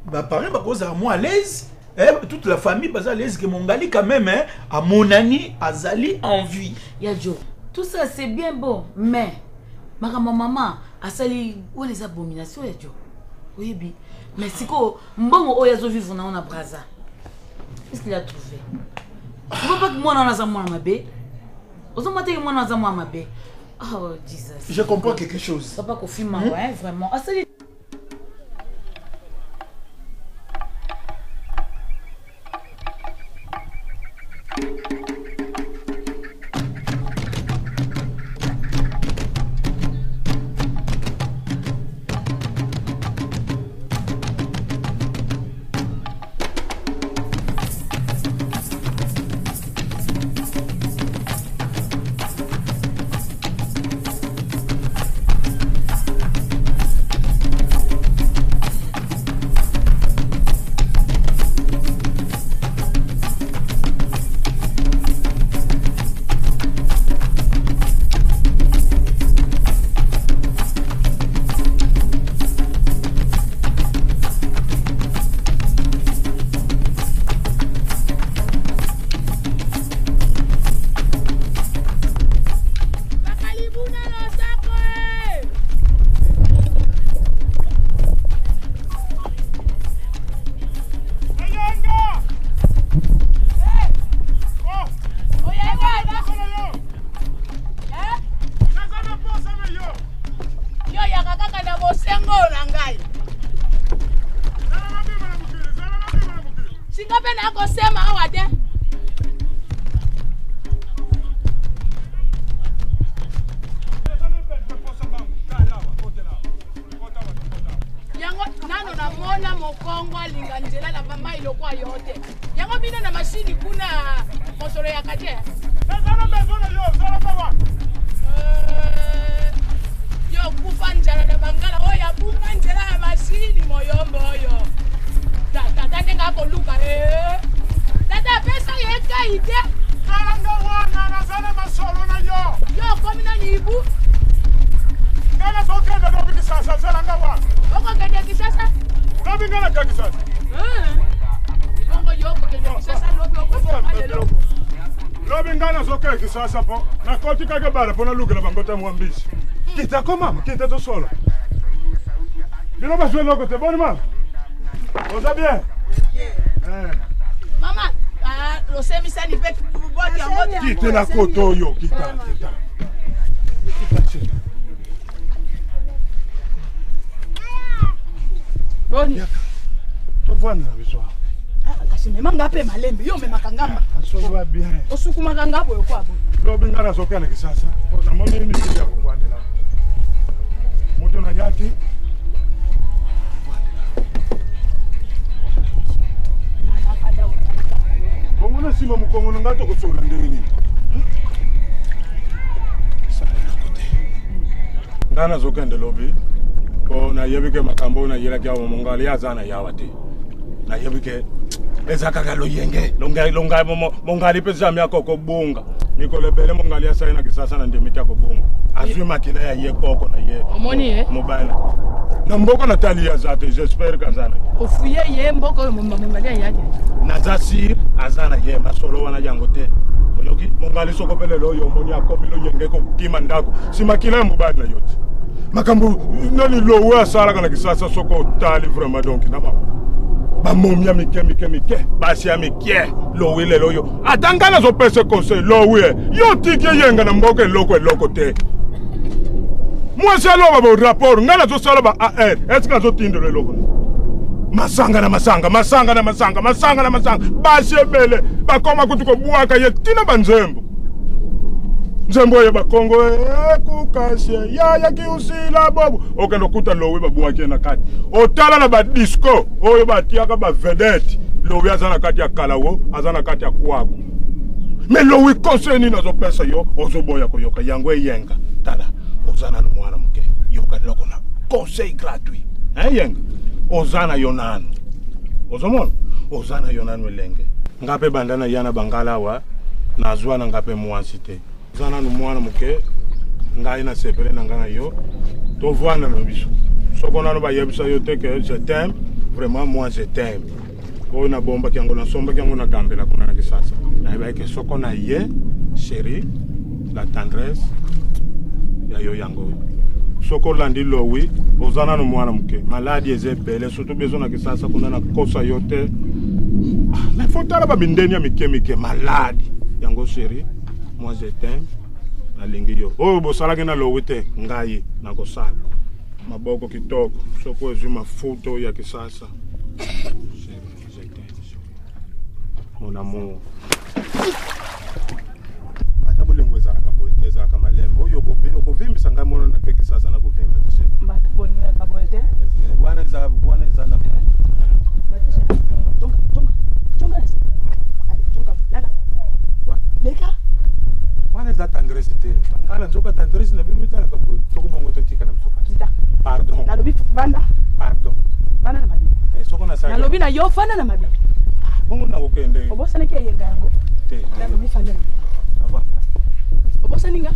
Ba parler ba cause à moi à l'aise. Toute la famille basa à l'aise que mon gali quand même à mon ami azali en vie. Ya jo. Tout ça c'est bien beau mais ma maman a sali où les abominations ya jo. Oui bi. Mais si ko mbongo oyazo vivre na Brazza. Qu'est-ce qu'il a trouvé? Tu veux pas que moi on a ça moi ma bé? Ozo mate que moi on a ça moi ma bé. Oh Jesus. Je comprends quelque chose. Ça pas qu'on filme ouais vraiment. Ah c'est yo kufa njala na bangala oya bunga njala ya mashini nga koluka tata pesa yeka ide Kalanga wana nazana masolo na yo komi na nibu ngana sokenda lobi kisasa zalanga wana okokende kisasa lobi ngana ka kisasa bongo yo kokende kisasa lobi okosalo lobi ngana sokenda kisasa po na koti kage bala pona lugela bangota mwambisi kita ko mama kita to solo Bino ba jouer l'autre, bon mama. On va bien. Mama, lo semi sani pek bodi amodi. Quitte la koto yo, kita. Boni. To vwana biswa. Kasi mema ngape malembe, yo mema kangamba. So va bien. Osukuma kangabo yo kwabo. Lobi ngana sokana kisasa. Na moni ni ndio kukwandela. Moto na yati. Ngona sima mukongono ngato kutsola ndeni. Ngana zokende lobi. Ko na yebike makambo na yela kya mongali azana yawati. Na yebike ezaka lo yenge longa mongali pesa myako ko bunga. Niko lebele mongali asayina kisasa na ndemita ko bunga. Azwi makina ya ye koko na ye. Omoni mobile. Na mboko na tali ya zate j'espère kazana. Ofuye ye mboko mongali ya yake. Nazasir azana ye masolo wana jango te oyoki mongali soko pele lo yo moni akomi lo yenge ko kima ndako simakila mubali na yote makambu nani lo wa sala kana kisasa soko tali vraiment donc na ba momia mike basi ya mike lo wile lo yo atangana zo pese conseil lo we yo tike yenga na mboke loko te moi c'est lo ba rapport ngana zo sala ba AR est-ce que zo tindele loko masanga na masanga bashebele bakoma kutuko buaka ye tina banzembo nzembo ye bakongo kukashe ya kiusila bobo okendo kuta lowe babuaka na kati otala na ba disco oyo batiaka ba vedette lowe azana kati ya kalawo azana kati ya kwako me lowe konseni na zo pesa yo ozoboya ko yoka yango yenga tala ozana no mwana muke yoka loko na conseil gratuit yenga ozana yonano ozomona ozana yonano elenge ngape bandana yana bangala wa nazwana ngape mwansite ozana no mwana muke ngai na sepele nangana yo to vwana no biso sokona no bayebisa yo te que je t'aime vraiment moi je t'aime ko na bomba kyango na somba kyango na gambela kuna na kisasa na iba ke sokona ye chérie la tendresse ya yo yango soko landi lowi ozana no mwana muke maladi ezebele surtout besoin na kisasa kuna na kosa yote na fotala ba bindeni ya mike maladi yango chérie moi je t'aime na lingi yo o bosala ke na lowi te ngai na kosala maboko kitoko soko ezuma foto ya kisasa chérie je t'aime mon amour za kama lembo yo kovimbi sanga mono na keki sasa na kovimba tishe mbata bonira kaboete bwana za na chonga nasi ali chonga lala leka bwana za tandresi te ngala njoka tandresi na bimita na kabo soko bongo totika na msoka kita pardon na lobi banda pardon bana na mabi soko na sanga na lobi na yo fana na mabi bongo na okende obosana ke yenga yango te na lobi fana avant obosaninga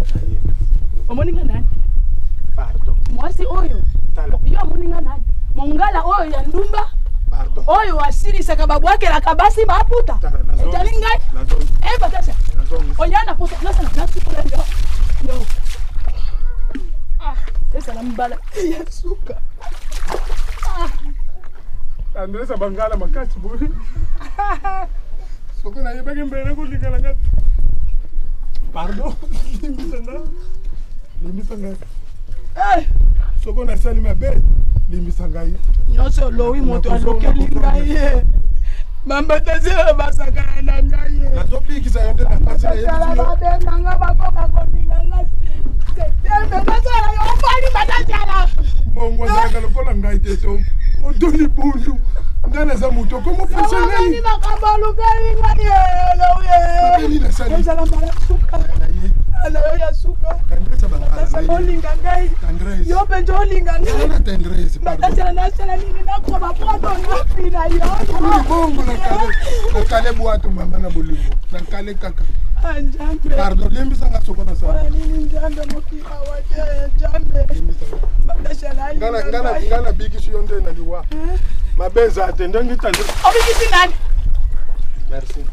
omoninga nani pardon mwasi oyo yo omoninga nani mongala oyo ya ndumba pardon oyo asirisaka babwakela kabasi maputa etali ngai batasha onyana posa nasana nasukula yo esala mbala ya suka Andresa bangala makasi buri soko na yebeke mbele kulingana ngati pardon limbisanga soko na sali mabe limbisanga yi nyonso lowi moto alokeli ngai bambatazela basaka na ngai nazopikisa yonde na pasi na yebiyo babenga bakoka koninga ngai tembe nasala yo fali batatala bongo zaka lokola ngai teto odoli bundu ngana za moto komo pesa ngai ni bakabalukeli ngai lowi babeli na sali ezala mbala suka ala yo ya suka andresa bangala olinga ngai yo mpe nje olinga ngai batasela nasala nini nakoba poto napina bongo nakale bwato mama na bolingo nakale kaka Njambe pardon lembisanga sokona sana nini njambe mokila wate njambe batasela ngana bikisi yo nde na liwa mabenza atende ngitande obikisi nani merci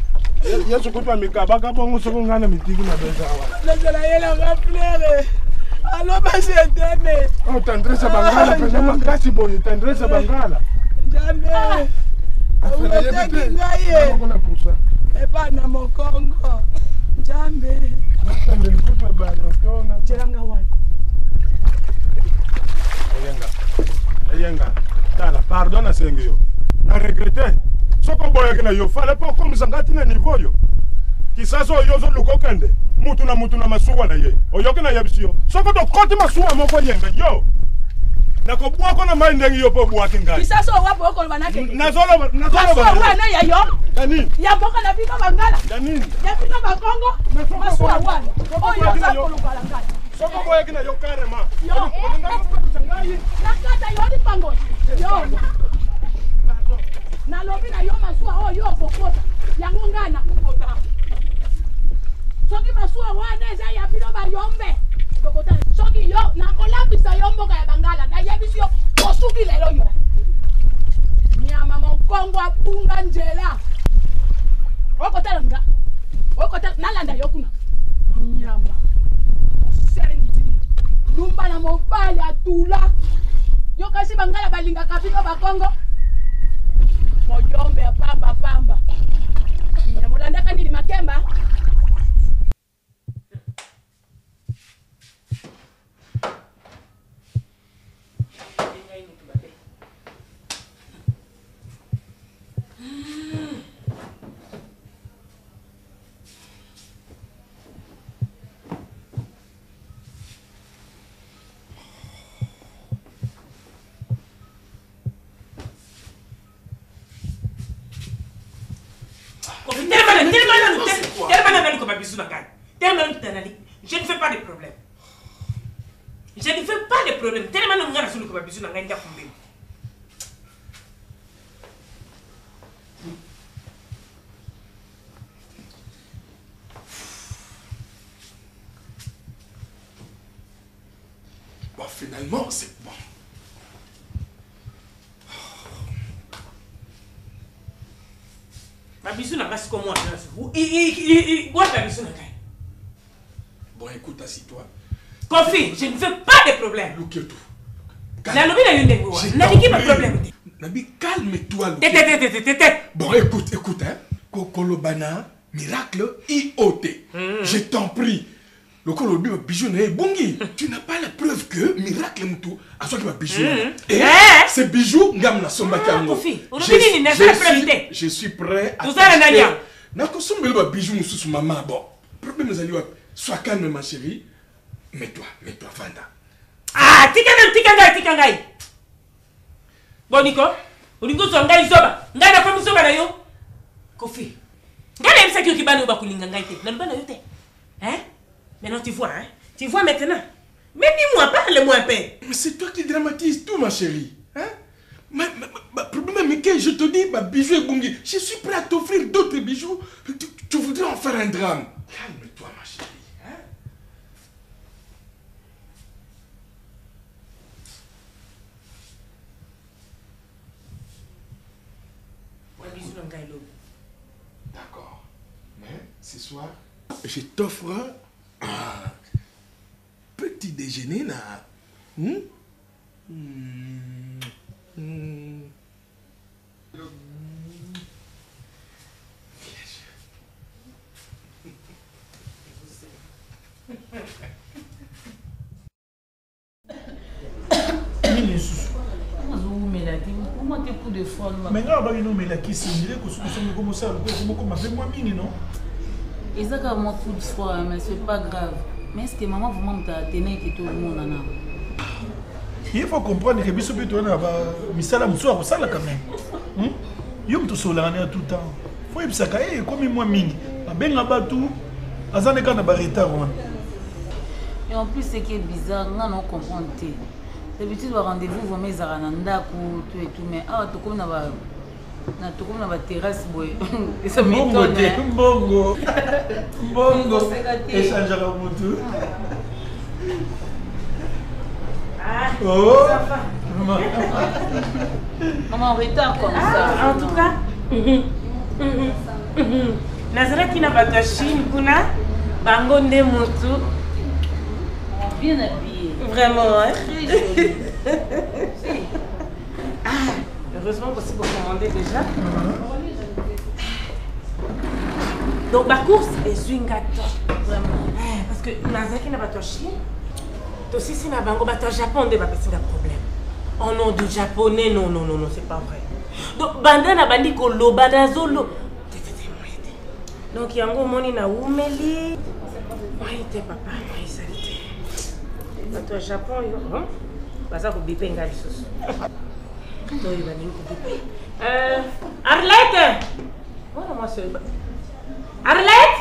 yesu kutwa mikaba kabongo sokongana mitiki mabenza awa nasala yela ngaflere alo basetene oh tendresa bangala pena makasi boye tendresa bangala njambe unatekingaye epana mokongo njambe jelanga wani eyenga tala pardon asenge yo na regrette soko boyaki na yo fale po komisa ngati na niveau yo kisasa oyo ozoluka okende mutu na masuwa na ye oyoki na yebisi yo soko tokoti masuwa moko yenga yo nakobwako na mai ndenge yo mpo obwaki ngai kisasa owapo okoloba nakeke nazoloba wana ya yo ya mboka na bino bangala ya bino bakongo masuwa wana oyo ozakolukala ngai soko boyaki na yo karema nakata yo lipango yo nalobi na yo masuwa oyo okokota yango ngai nakokota soki masuwa wana eza ya bino bayombe tokota soki yo nakolapisa yo mboka ya bangala nayebisi yo kosuki lelo yo nyama mokongo abunga njela okotala nga okotala nalanda yo kuna nyama mosendi lumba na mobali atula yo kasi bangala balingaka bino bakongo moyombe ya pamba namolandaka nini makemba Je ne fais pas de problème. Je ne fais pas de problème. Tellement nous avons sur le bisou n'a rien fait. Bon, finalement, c'est bon. Ma bisou n'a pas ce qu'on moi. Bon, écoute, assis-toi. Kofi, je ne veux pas de problème. Look at tout. Nabi, calme-toi. Bon, écoute, hein. Kokolobana, miracle, IOT. Je t'en prie. Le Kolobi va bijou n'est bongi. Tu n'as pas la preuve que miracle moutou a soit qui va bijou. Et ces bijoux, ngam somba kango. Je suis prêt à t'acheter. Na kosombe le bijou moussou sous maman. Bon, problème les alliés. Sois calme ma chérie. Mets-toi, Fanda. Ah, tikangai. Bon Nico, ulingo ngai zoba. Ngai na famu zoba na yo. Kofi. Ngai aime ça que kibano ba kulinga ngai te. Na lubana yo te. Hein? Maintenant tu vois, hein? Tu vois maintenant. Mais dis-moi, parle-moi un peu. Mais c'est toi qui dramatises tout ma chérie. Hein? Problème mais que je te dis, ma bijou est bongi. Je suis prêt à t'offrir d'autres bijoux. Tu voudrais en faire un drame. Calme-toi ma chérie. D'accord. Mais ce soir, je t'offre un petit déjeuner là. Mais non, mais la question, comme ça, non? Ils ont comme un coup de froid, mais c'est pas grave. Mais est-ce que maman vraiment t'a tenu que tout le monde en a? Il faut comprendre que Bissou Pito n'a pas mis ça là, monsieur, ça là quand même. Yom tout seul tout le temps. Faut y psakaye comme moi mini. A ben là-bas tout, azane kana barita wana. Et en plus, ce qui est bizarre, on ne comprend pas. D'habitude, le rendez-vous, vous mettez à tout et tout, mais tout comme dans la terrasse, ça m'étonne. Mbongo. Échange à Moutou. Oh. Maman, en retard comme ça. En tout cas, Nazareth qui n'a pas de Chine, Kuna, Bangonde Moutou. Bien habillé. Vraiment, hein? Très joli. Heureusement que c'est pour commander déjà. Donc, ma course est une gâteau. Vraiment. Parce que Nazareth qui n'a pas de Chine, aussi si n'a pas de Japon, on a un problème. Oh non, du japonais, non, c'est pas vrai. Donc, bandana bandi kolo, badazolo. Donc, il y a un gros moni na oumeli. Maïté, papa, maïté. Toi, Japon, yo. Baza ko bipé ngali soso. Toi, il va nous bipé. Arlette! Voilà, moi, c'est. Arlette!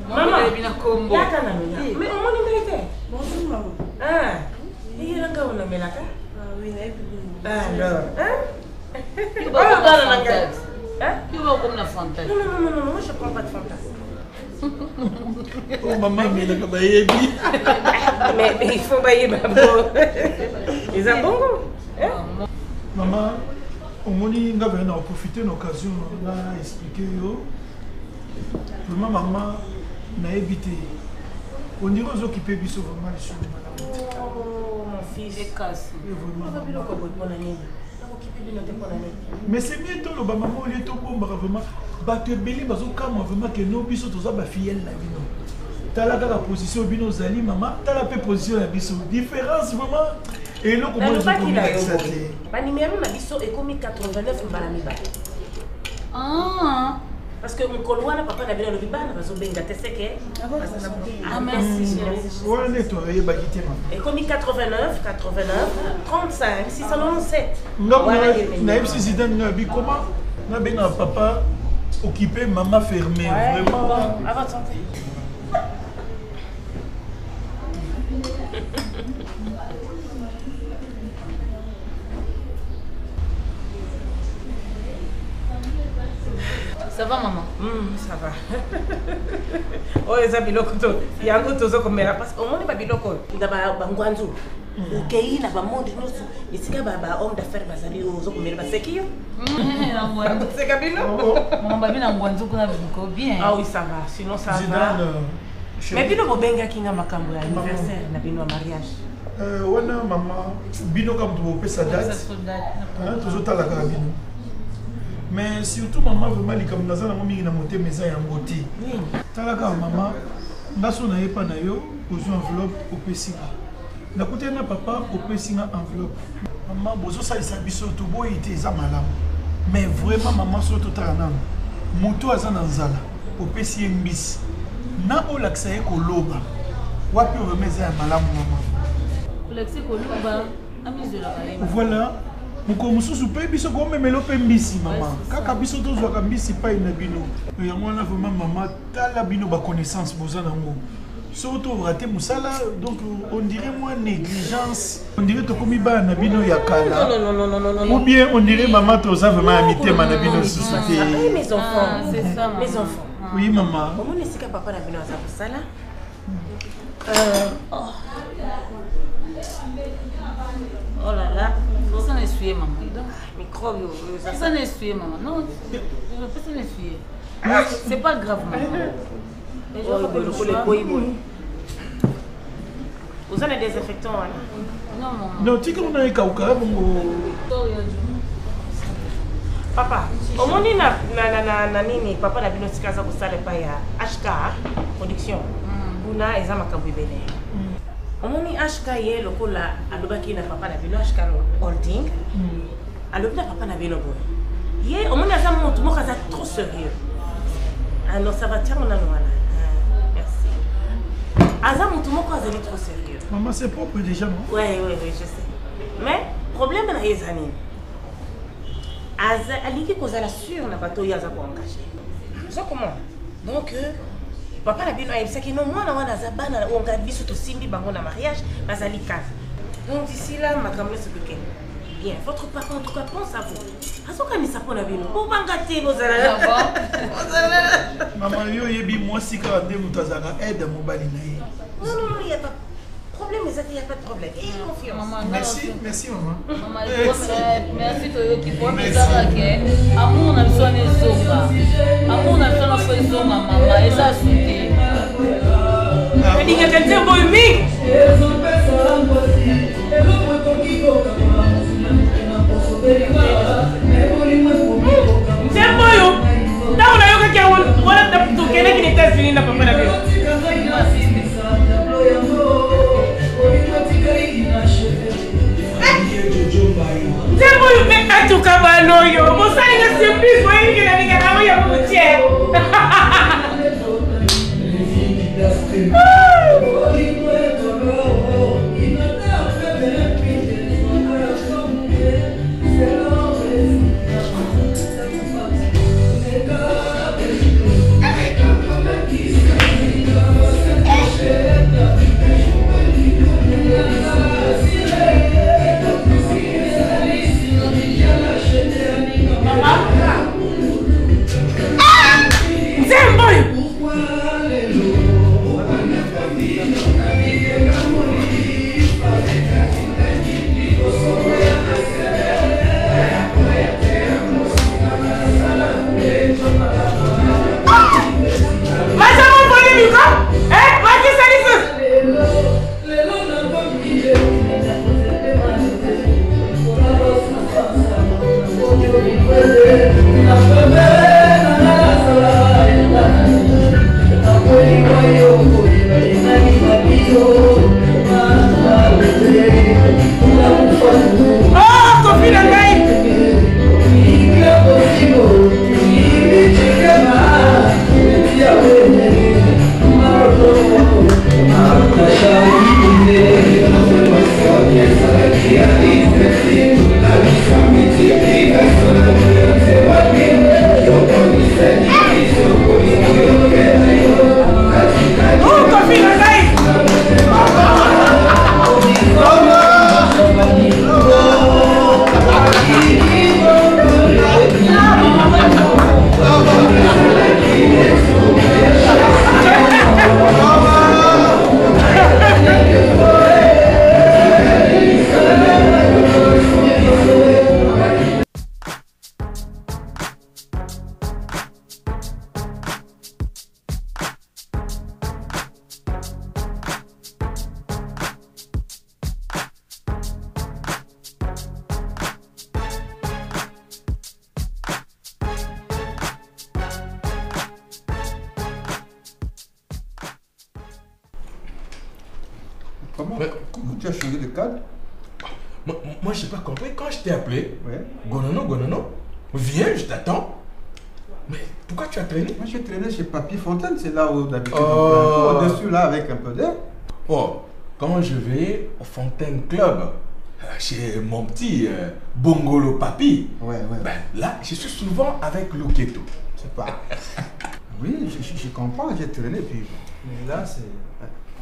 Maman, il y a un combo. Mais on m'a dit bonjour, maman. Ah, il y a un gars on a mis là. Ah oui, alors, hein? Tu vas comme la fantase. Hein? Tu vas comme la fantase. Non, moi je prends pas de fantase. Oh maman, mais il a pas baillé. Mais il faut bailler babo. Ils ont bon goût. Maman, au moins on va profiter de l'occasion là expliquer yo. Vraiment maman n'a évité. On dirait aux occupés biso vraiment sur malade. Oh mon fils, c'est casse. Mais c'est bien tout le maman il est tout bon vraiment. Bateau belé bazo kama vraiment que nos biso toza ba fidèle la bino. Tala la position bino zali maman, tala pe position la biso. Différence vraiment. Et là comment je peux accepter. Ba numéro na biso est comme 89 mbala miba. Ah. Parce que mon collois papa na bino le bibana bazo benga teseke. Ah merci chérie. Ouais, nettoyer ba quitter maman. Et comme 89 35 697. Non, na si zidane na bi comment na benga papa occupé maman fermée vraiment. Bon, à votre santé. Ça va maman? Ça va. Oh, les abiloko to. Il y a un autre chose comme là parce qu'on n'est pas biloko. D'abord bangwanzu. Ukei na ba monde nusu. Isika ba homme d'affaires bazali ozo comme ba sekio. C'est kabino. Maman babi na ngwanzu kuna biko bien. Ah oui, ça va. Sinon ça va. Mais bino bobenga kinga makambo ya anniversaire na bino mariage. Wana maman bino comme tu pesa date. Hein, toujours ta la bino. Mais surtout maman vraiment li comme naza na momi na monter maison ya ngoti. Talaka maman ngaso na yepa na yo ozo enveloppe au pessinga. Na côté na papa au pessinga enveloppe. Maman bozo ça isa biso to boy ite za malamu. Mais vraiment maman so to tala moto aza na nzala au pessi mbisi. Na o laksa ye ko loba. Wapi o remeza ya malamu maman. Laksa ko loba amizo la kale. Voilà. Muko mususu pe biso ko memelo pe mbisi maman. Kaka biso to zwa mbisi pa ina bino. Ya mwana vraiment maman tala bino ba connaissance boza nango. Surtout raté musala donc on dirait moi négligence. On dirait to komi ba na bino ya kala. Non. Ou bien on dirait maman to za vraiment amité na bino susute. Mes enfants, c'est ça. Mes enfants. Oui maman. Comment est-ce que papa na bino za musala? Oh là là. Ça n'essuie maman. Microbe, ça n'essuie maman. Non, ça n'essuie. C'est pas grave maman. Vous avez des désinfectants hein? Non maman. Non, tu sais qu'on a un kauka Papa, au moment na nini papa na bino sikaza ko sale pa ya HK production. Buna eza makambo ibele. Omoni HK ye lokola alobaki na papa na bino HK holding. Alobi na papa na bino boy. Ye omoni aza moto moko aza trop sérieux. Ah non, ça va tiens on a voilà. Merci. Aza moto moko aza trop sérieux. Maman c'est propre déjà non? Oui, je sais. Mais problème na ezani. Aza aliki kozala sûr na bato yaza ko engager. Ça comment? Donc papa na bino ayebisaki no mwana wana aza bana onga biso tosimbi bango na mariage bazali kaka. Donc d'ici là makambo nyonso ekokende bien. Votre papa en tout cas pense à vous. Azokanisa mpona bino bobanga te bozala. Maman yo yebi mwasi kaka nde moto azalaka aide mobali na ye. Non, il n'y a pas de problème, il n'y a pas de problème. Et confiance. Maman, merci maman. Maman, merci Toyoki pour me dire amour na biso na zonga. Amour na biso na fo zonga mama, eza souté. Mais dinga kete boy mi. C'est boyo. Là on a eu quelqu'un on a tout quelqu'un qui était fini na papa na bio. Nzembo yumeka tukabaloyo mosalinga surprise oyingi na ninga nawe ya mutie. Comment tu as changé de cadre? Moi, je n'ai pas compris. Quand je t'ai appelé, Gonono, viens, je t'attends. Mais pourquoi tu as traîné? Moi, j'ai traîné chez Papy Fontaine, c'est là où d'habitude au-dessus, là, avec un peu d'air. Oh, quand je vais au Fontaine Club, chez mon petit Bongolo Papi, ben, là, je suis souvent avec Loketo. C'est pas... Oui, je comprends, j'ai traîné, puis là, c'est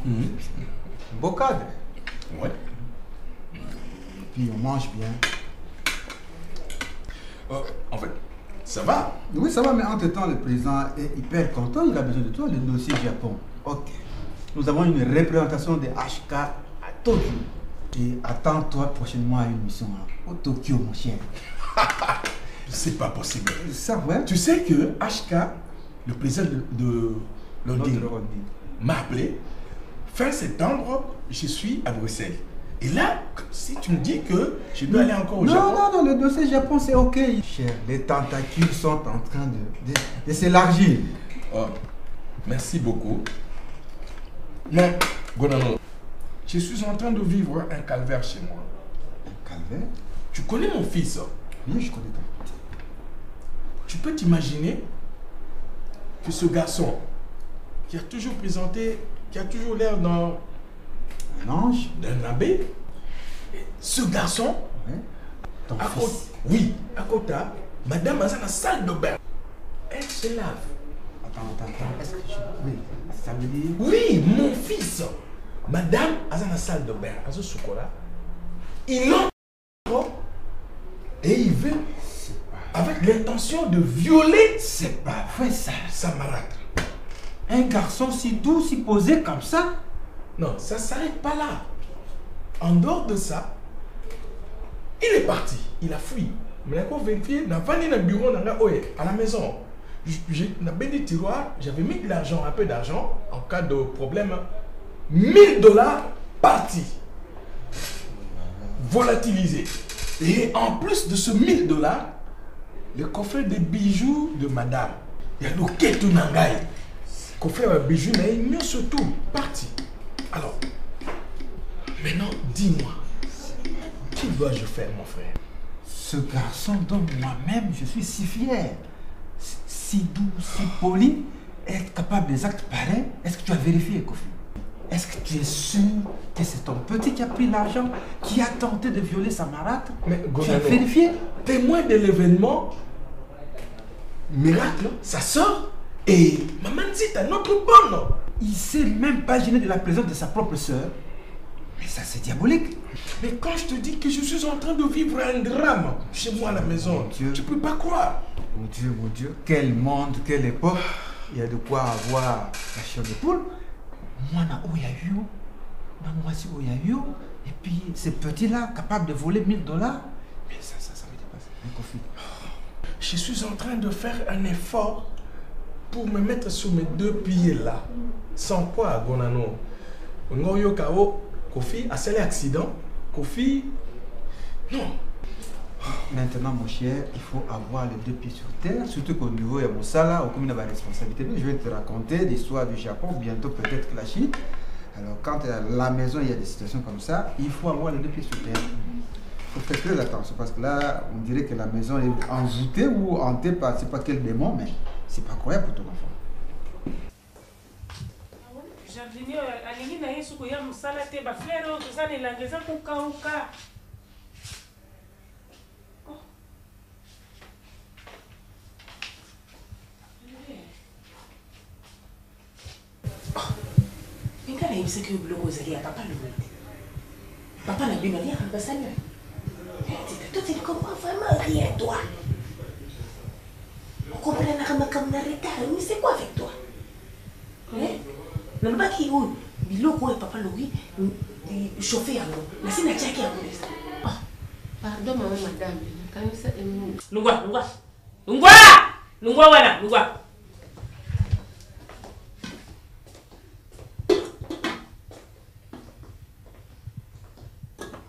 un beau cadre. Ouais. Puis on mange bien. En fait, ça va? Oui, ça va, mais entre-temps, le président est hyper content, il a besoin de toi, le dossier Japon. Ok. Nous avons une représentation de HK à Tokyo. Et attends-toi prochainement à une mission au Tokyo, mon cher. C'est pas possible. Ça, ouais. Tu sais que HK, le président de Londres, m'a appelé. Fin septembre, je suis à Bruxelles. Et là, si tu me dis que je dois aller encore au Japon... Non, le dossier Japon, c'est ok. Cher, les tentacules sont en train de s'élargir. Oh, merci beaucoup. Mais, Gonano, je suis en train de vivre un calvaire chez moi. Un calvaire? Tu connais mon fils? Oui, je connais ton fils. Tu peux t'imaginer que ce garçon, qui a toujours présenté, qui a toujours l'air d'un ange, d'un abbé, ce garçon, ton fils. Oui, à côté, madame a dans la salle de bain. Elle se lave. Attends. Est-ce que oui. Ça veut dire... Oui, mon fils. Madame, à la salle de bain, à ce chocolat, il entre et il veut, avec l'intention de violer. C'est pas vrai ça. Sa malade. Un garçon si doux, si posé comme ça? Non, ça ne s'arrête pas là. En dehors de ça, il est parti. Il a fui. Mais quand vérifié, n'a pas dans le bureau, à la maison. J'ai des tiroirs, j'avais mis de l'argent, un peu d'argent, en cas de problème. $1000 partis. Volatilisés. Et en plus de ce $1000, le coffret de bijoux de madame. Il y a le Ketu Nangai. Coffret de bijoux, mais mieux surtout, parti. Alors, maintenant, dis-moi, que dois-je faire, mon frère? Ce garçon dont moi-même je suis si fier, si doux, si poli, être capable des actes pareils, est-ce que tu as vérifié, Kofi? Est-ce que tu es sûr que c'est ton petit qui a pris l'argent, qui a tenté de violer sa marâtre? Mais tu as vérifié? Témoin de l'événement, miracle, ça sort et maman dit à notre bonne. Il ne s'est même pas gêné de la présence de sa propre sœur. Mais ça, c'est diabolique. Mais quand je te dis que je suis en train de vivre un drame chez moi à la maison, tu ne peux pas croire. Mon Dieu, quel monde, quelle époque. Il y a de quoi avoir la chair de poule. Moi, et puis ces petits-là, capables de voler $1000. Mais ça me dépasse. Je suis en train de faire un effort pour me mettre sur mes 2 pieds là. Sans quoi, Gonano? Ngoyo Kao, Kofi, à cet accident, Kofi. Non. Maintenant, mon cher, il faut avoir les 2 pieds sur terre, surtout qu'au niveau de Moussala, au commun de responsabilité. Je vais te raconter l'histoire du Japon, bientôt peut-être que la Chine. Alors, quand à la maison, il y a des situations comme ça, il faut avoir les 2 pieds sur terre. Il faut faire très attention parce que là, on dirait que la maison est envoûtée ou hantée par, je ne sais pas quel démon, mais c'est pas croyable pour ton enfant. Jardinier, alingi na yesu ko ya musala te ba fleur o tozana elangeza kukauka. Ngana yebisa ke biloko ezali ya papa le papa na bino ali akanga sala. Toi tu ne comprends vraiment rien toi. On comprend comme na retard, mais c'est quoi avec toi? Non, pas qui ou biloko et papa Louis chauffer yango. Na sina chaki yango desa. Pardon maman madame. Kanisa Lungwa wana, lungwa.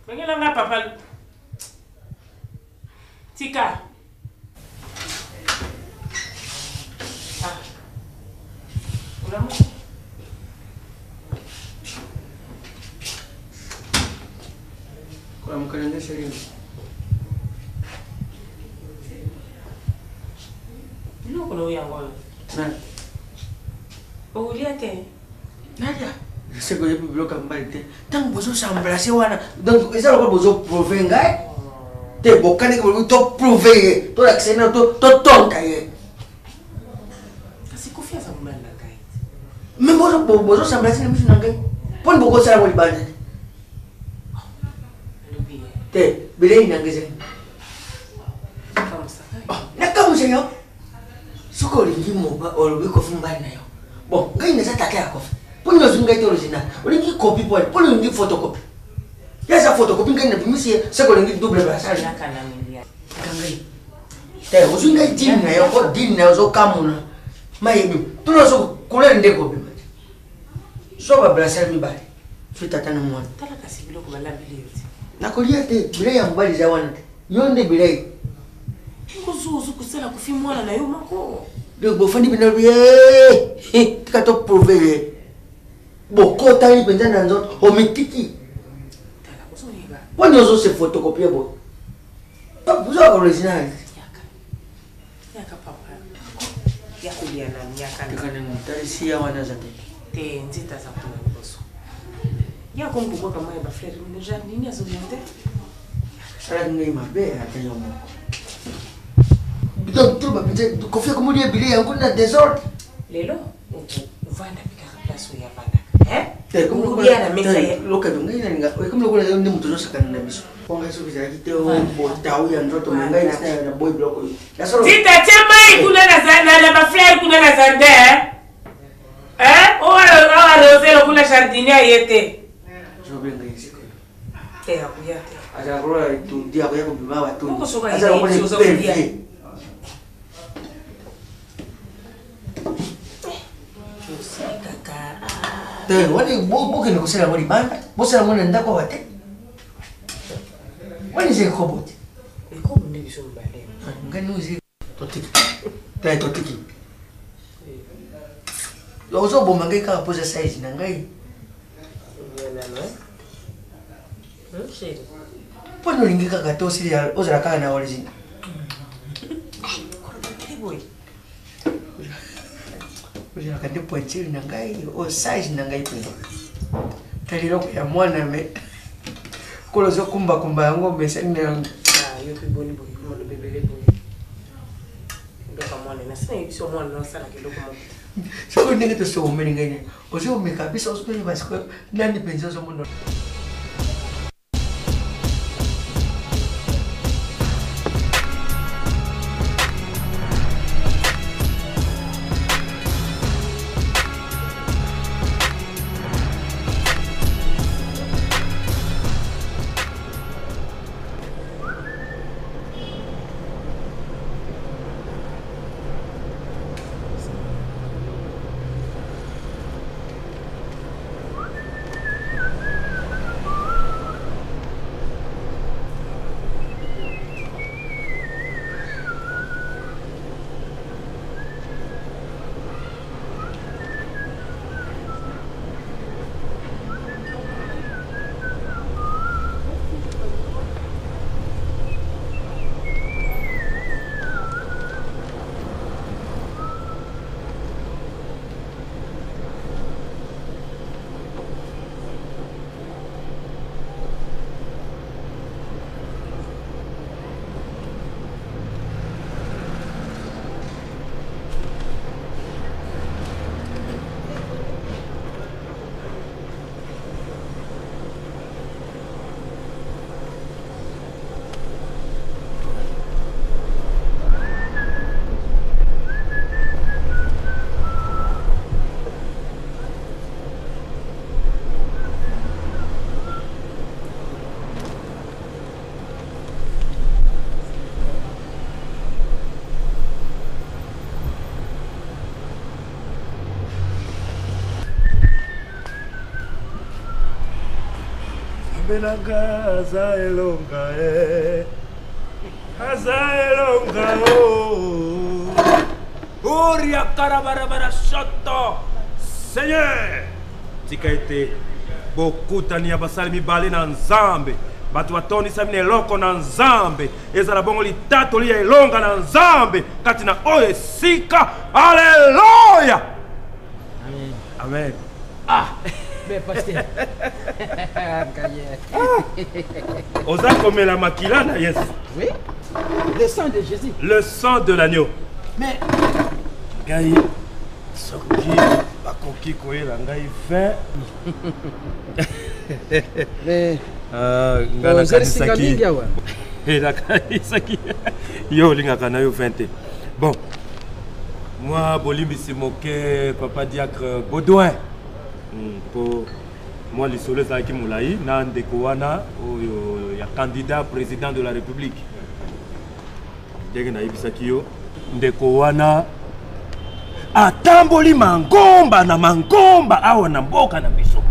Bengela nga papa. Tika. Ulamu. Kwa mkanende sérieux. Bilo kono yango. Na. Oulia te. Nadia. C'est que je peux bloquer un balité. Tant que vous s'embrassez, donc, ça va vous prouver, gars. T'es beau, quand vous te prouver, tout l'accès, tout tonta. C'est quoi faire ça, mon gars? Mais moi, vous s'embrassez, vous n'avez pas beaucoup de ça, vous l'avez. T'es, billet, il n'engage. Comme ça, yo. Ce qu'on dit, moi, on le veut qu'on fasse un bon, gars, il n'est pas attaqué à quoi. Pour nous, on a original. On a une copie pour nous, on a une photocopie. Il y a sa photocopie, on a une c'est qu'on a une double brassage. Vous avez une dîne, vous avez une dîne, vous avez une mais tout le monde a une copie. Soit un brassage, je suis à moi. Nakolia te bilei ya mbali za wana yonde bilei ngozuzu kusela kufi mwana na yo mako de bofandi bina biye tikato prouver bokota ni penza na nzoto omitiki tala kusoniga poni ozo se photocopier bo vous avez original yaka papa yakulia na nyaka kana mutari si ya wana za te nzita za kuna boso ya kongo boka moya ba frère ni ja nini azoriente sala ngai mabe atayo mo donc tout ba pite kofia comme dia bilei yango na désordre lelo uvanda pika place so ya bana Comme le gars de Moutozo Sakana Biso. Pour les sauver, il était au Taou et un autre manga, il était un boy bloc. Si t'as tiens, il coule la zanda, ma fleur coule la zanda. Hein? Oh, alors, le coule la jardinière y était. Je veux bien ici. T'es à couillard. Alors, tu dis à quoi vous m'avez tout. Pourquoi ce gars est chose au dire? Wani bukan aku sedang di mana? Bos sedang menenda kau hati. Wani saya kobot. Kau benda bisa membalik. Kan nuzi. Totik. Teh totik. Lo so bom mangai kau pun saya sih nangai. Pun lo lingkar kau tu sih ya. Usah kau nak awal sini. Udah kan dia poncil nangai, oh size nangai pun. Tadi lo kayak mana me? Kalau so kumba yango biasanya yang. Yo piboni boy, como lo bebele boy. Ndo kama na sasa hivi sio mwana na sana kidogo kama. Sio nini tu so meni ngine. Osio umekabisa hospitali basi kwa nani penzi so mundo. Aza elonga Aza elonga Uria karabarabara shoto Seigneur Tika ete Bokutani ya basali mibale na nzambe Batu watoni samine eloko na nzambe Ezala bongo litato liya elonga na nzambe Katina oye sika Alleluia Amen. Amen. Pasteur. Osa komela makila na Yesu. Oui. Le sang de Jésus. Le sang de l'agneau. Mais Gai soki bakoki koyela ngai vin. Mais ngana kanisaki. La kanisaki. Yo lingaka na yo 20. Bon. Moi Bolimbi Simoke papa diacre Baudouin. Pour moi les solos qui moulai na ndeko wana oyo ya candidat président de la République ndenge na ibisaki yo ndeko wana atamboli mangomba na mangomba awa na mboka na biso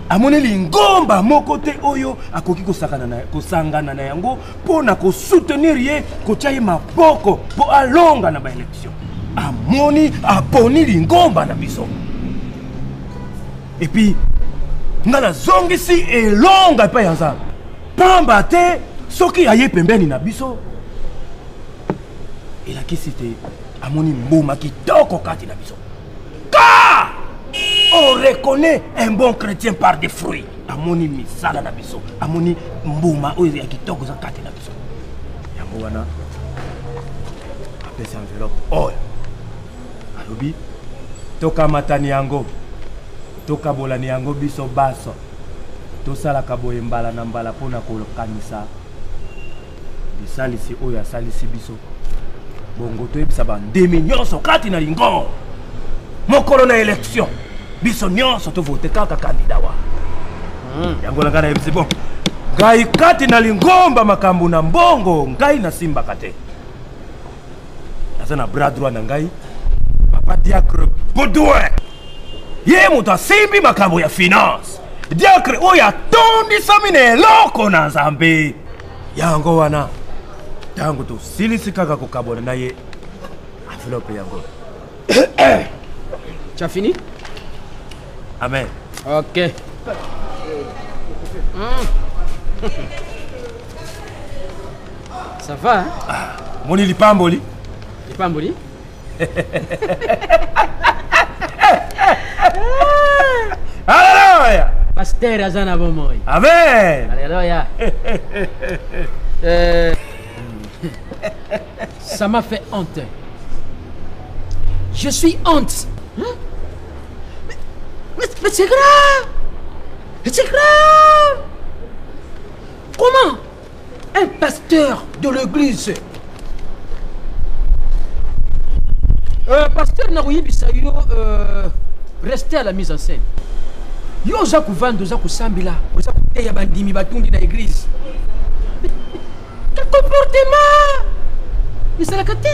amoneli ngomba moko te oyo akoki kosangana na yango pona ko soutenir ye kotia ye maboko po alonga na ba élection amoni aponi lingomba na biso. Et puis, ngana zongisi elonga pa yanza. Pamba te soki aye pembeni na biso. Et la kisite amoni mboma kitoko kati na biso. Car on reconnaît un bon chrétien par des fruits. Amoni misala na biso. Amoni mboma oyo ya kitoko za kati na biso. Yango wana apesa enveloppe oyo. Alobi toka matani yango. tokabolani yango biso baso tosalaka boye mbala na mbala mpona kokanisa bisalisi oyo asalisi biso bongo toyebisa bandimi nyonso kati na lingongo mokolo na élection biso nyonso tovote kaka kandida wa yango na ngai nayebisi bon ngai kati na lingomba makambo na mbongo ngai nasimbaka te naza na bras droit na ngai papa diacre Baudouin ye moto asimbi makambo ya finance diacre oyo atondisami na eloko na nzambe yango wana ntango tosilisi kaka kokabona na ye enveloppe yango. Tu as fini? Amen. Ok. Ça va, hein? Moni lipamboli. Lipamboli? Alléluia! Pasteur Azana Bomoy. Amen! Alléluia! Ça m'a fait honte. Je suis honte. Hein? Mais c'est grave! C'est grave! Comment un pasteur de l'église, pasteur Narouyi Bissayo, rester à la mise en scène. Yo oza kuvanda oza kusambila oza kuteya bandimi batundi na église. Quel comportement! Ezalaka te.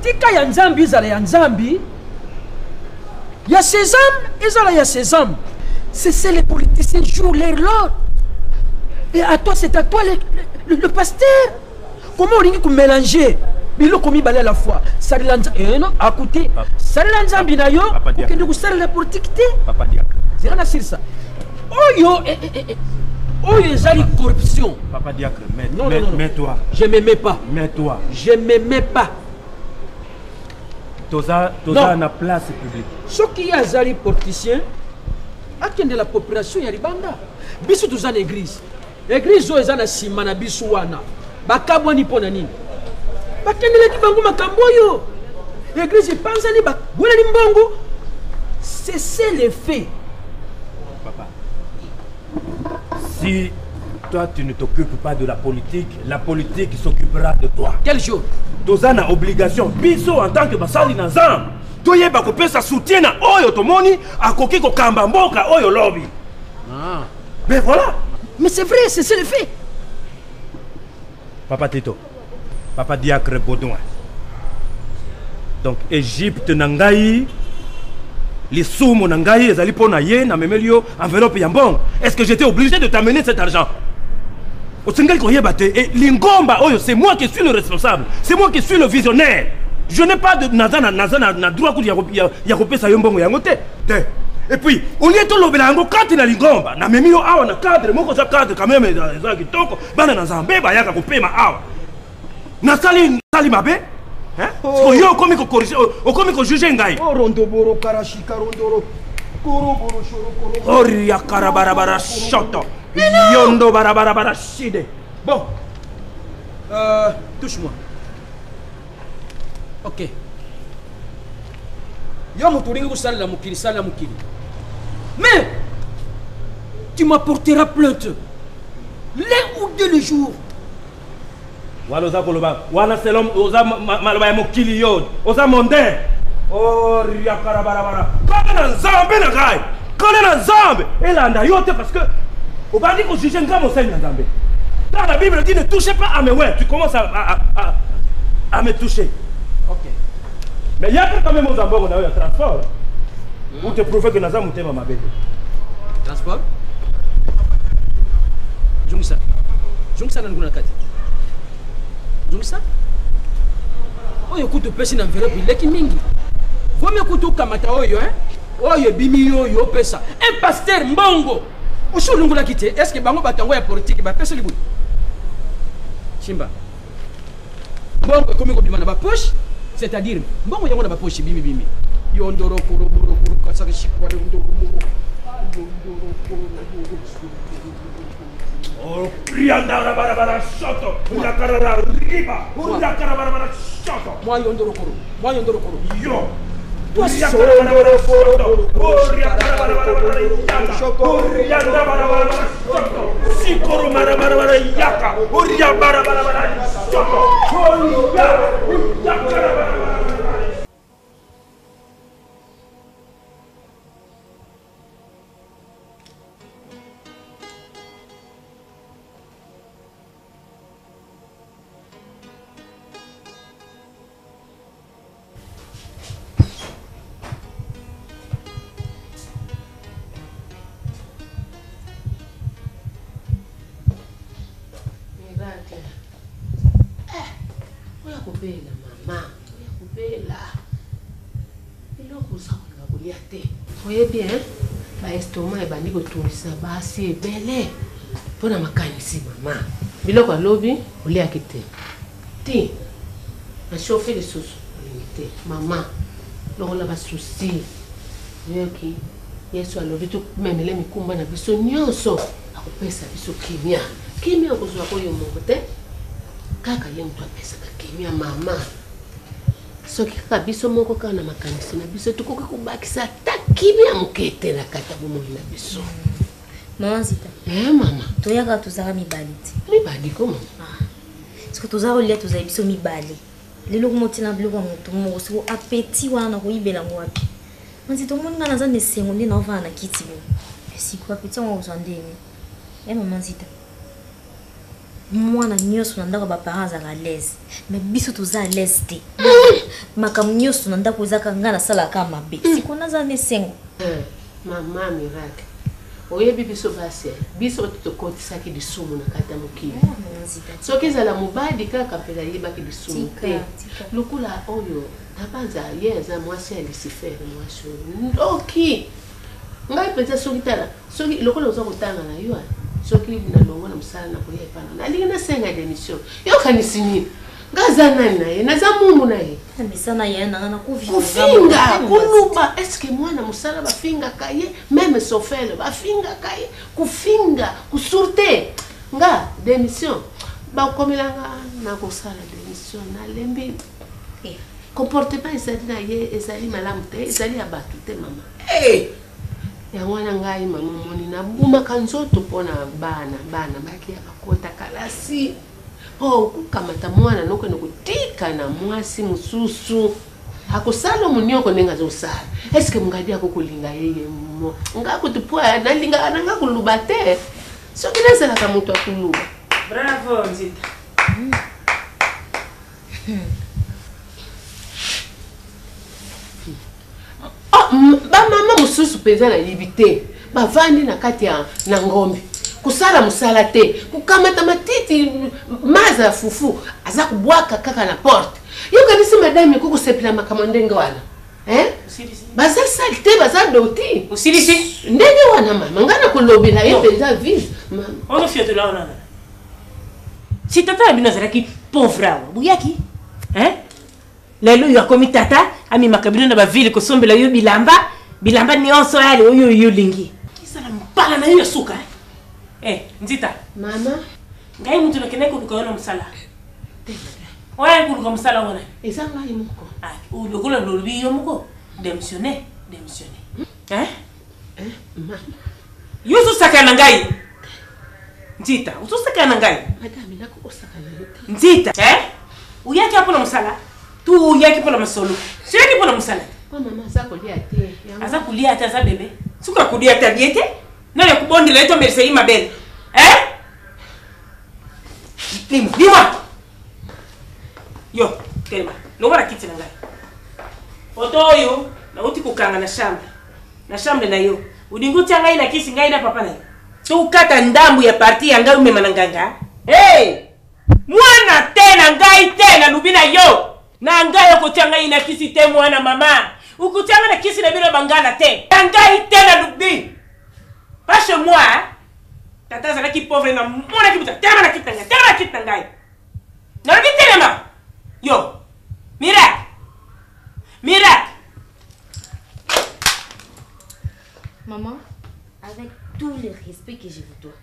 Tika ya nzambi ezala ya nzambi. Ya sésame ezala ya sésame. C'est les politiciens jouent leur rôle. Et à toi, c'est à toi le pasteur. Comment on dit mélanger? Mais il a commis balai à la fois. Ça non, à côté. Ça l'anza binayo. Pour que nous ça la politique. Papa Diacre. C'est rien à dire ça. Oh yo, oh yo, zali corruption. Papa Diacre, mets-toi. Je m'aimais pas. Mets-toi. Je m'aimais pas. Toza na place publique. Ce qui est zali politicien, à qui de la population y a ribanda. Bisu tous en église. Église zo ezana simana bisu wana. Bakabwani pona nini? Bakendele di bangu makambo yo. Église pense ni ba bwela ni mbongo. C'est les faits. Papa. Si toi tu ne t'occupes pas de la politique s'occupera de toi. Quel jour? Tozana obligation biso en tant que basali na nzambe. Toyeba ko pesa soutien na oyo tomoni akoki ko kamba mboka oyo lobby. Ah. Mais voilà. Mais c'est vrai, c'est le fait. Papa Tito, Papa Diacre Baudouin. Donc, Égypte Nangaï, les soumons Nangaï, les aliponaïens, na memelio, enveloppe yambong. Est-ce que j'étais obligé de t'amener cet argent? Au Sénégal, et Lingomba, c'est moi qui suis le responsable. C'est moi qui suis le visionnaire. Je n'ai pas de na droit de Yakopé Sayombong Yangote. Et puis, on y est tout le monde quand il a l'ingomba. Na memio awa na cadre, moko sa cadre quand même za kitoko. Bana na zambe ba yaka kopema awa. Na sali mabe? Hein? Oh yo komi ko corriger, o komi ko juger ngai. Oh rondo boro karashika rondoro. Koro boro shoro koro. Ori ya karabara bara shoto. Yondo bara bara shide. Bon. Touche-moi. OK. Yo motoringi ko sala mukili. Mais tu m'apporteras plainte l'un ou deux jours. Waloza koloba, wana selom oza maloba ya mokili yo, oza mondain. Oh ria karabara. Kana nzambe na gai. Kana nzambe. Elanda yo te parce que on va dire que juger ngamo seigne nzambe. Dans la Bible dit ne touchez pas à mes ouais, tu commences à me toucher. OK. Mais il y a quand même aux ambos on a eu un transport. Pour te prouver que nous avons été ma bête. Transport? Jungsa n'a pas Jungsa? Oh, il coûte pèse une enveloppe, il est qui mingi. Vous me coûtez kamata oyo, hein? Oh, il bimi yo pesa. Un pasteur mbongo. Où est-ce que vous quitté? Est-ce que bango batango ya politique ba pesa libu? Chimba. Mbongo comme ko bima na ba poche, c'est-à-dire mbongo yango na ba poche bimi. Yondoro kuro kasaki shikware ndoro muro. Oh, prianda bara shoto. Ula karara riba. Ula karara shoto. Moi yondoro kuro. Yo. Oye bien, ba estomac ebandi kotungisa basi ebele mpona makanisi mama. Biloko alobi oliaki te. Ti, achauffe lisusu olingi te. Mama, lokola basusi. Yoki, Yesu alobi tumemele mikumba na biso nyonso akopesa biso kimia. Kimia okozwa koyo moko te. Kaka ye mutu apesaka kimia mama. Soki kaka biso moko kaka na makanisi na biso tukoki kobakisa ta kimia mokete na kata bomoi na biso. Mama Zita. Mama. Toyaka tozaka mibali te. Mibali koma? Siko tozaka olia tozala biso mibali. Lelo komotina biloko ya moto moko siko apeti wana koyibela ngo wapi. Manzi tomoni nga naza nesengo nde naovana na kiti bo. Siko apeti yango kozwa ndenge. Mama Zita. Mwana nyonso na ndako baparents azaka l'aise mais biso toza à l'aise te makambo nyonso na ndako ezaka nga nasalaka mabe siko naza nesengo mama miracle oyebi biso basi biso tokotisaki lisumu na kati ya mokili soki ezala mobali kaka mpe ayebaki lisumu te lokola oyo nabanza ye eza mwasi ya Lucifer mwasi ndoki ngai mpenza soki tala soki lokola oza kotanga na yo soki na longo na musala na koya epana nalingi nasenga démission yokanisi nini ngaza nani na ye naza mumu na ye misana ye na kufinga kuluba eske mwana musala bafingaka ye meme sofele bafingaka ye kufinga kusurte nga démission bakomelanga na kosala démission nalembi comportement ezali na ye ezali malamu te ezali ya bato te mama yango wana ngai mama moni na bumaka nzoto mpona bana bakia bakota kalasi kukamata mwana nokende kotika na mwasi mosusu akosala monioko ndenge azosala eske mongadi akokolinga yeye mo ngakotipoa nalinga nanga koluba te soki nazalaka moto akoluba. Bravo Nzita. Mama mususu peza na libite bavandi na kati ya na ngombe kusala musala te kukamata matiti maza fufu aza kubwaka kaka na porte yokanisi madame kukusepela makambo ndenge wana baza salte baza doti usilisi ndenge wana mama ngana kolobela ye peza vise mama ono fioto la ona si tata abino azalaki pauvre awa buyaki lelo yo akomi tata ami makabino na bavile kosombela yo bilamba nyonso yale oyo yolingi kisala mpala na yo suka Nzita mama ngai mutu nakene kuluka yo na musala oya kuluka musala wana eza ngai moko lokola lolobi yo moko démissionner mama yo susaka na ngai Nzita ususaka na ngai madame nako osaka na yo Nzita uyaki hapo na musala tu uyaki po na masolo siyaki po na musala mama aza kolia te aza kulia te aza bebe suka kulia te biete nani kubondela eto merse ima belle lima yo telma lobara kiti na ngai oto oyo na uti kukanga na chambre na yo udinguti ngai na kisi ngai na papa na yo tukata ndambu ya parti ya ngai umema na nganga mwana te na ngai te na lubina yo na ngai okotia ngai na kisi te mwana mama ukutia ngai na kisi na bino bangana te na ngai te na lubi pas chez moi tata zalaki pauvre na mona kibuta tema na kitanga na lubi telema yo mira maman avec tout le respect que je vous dois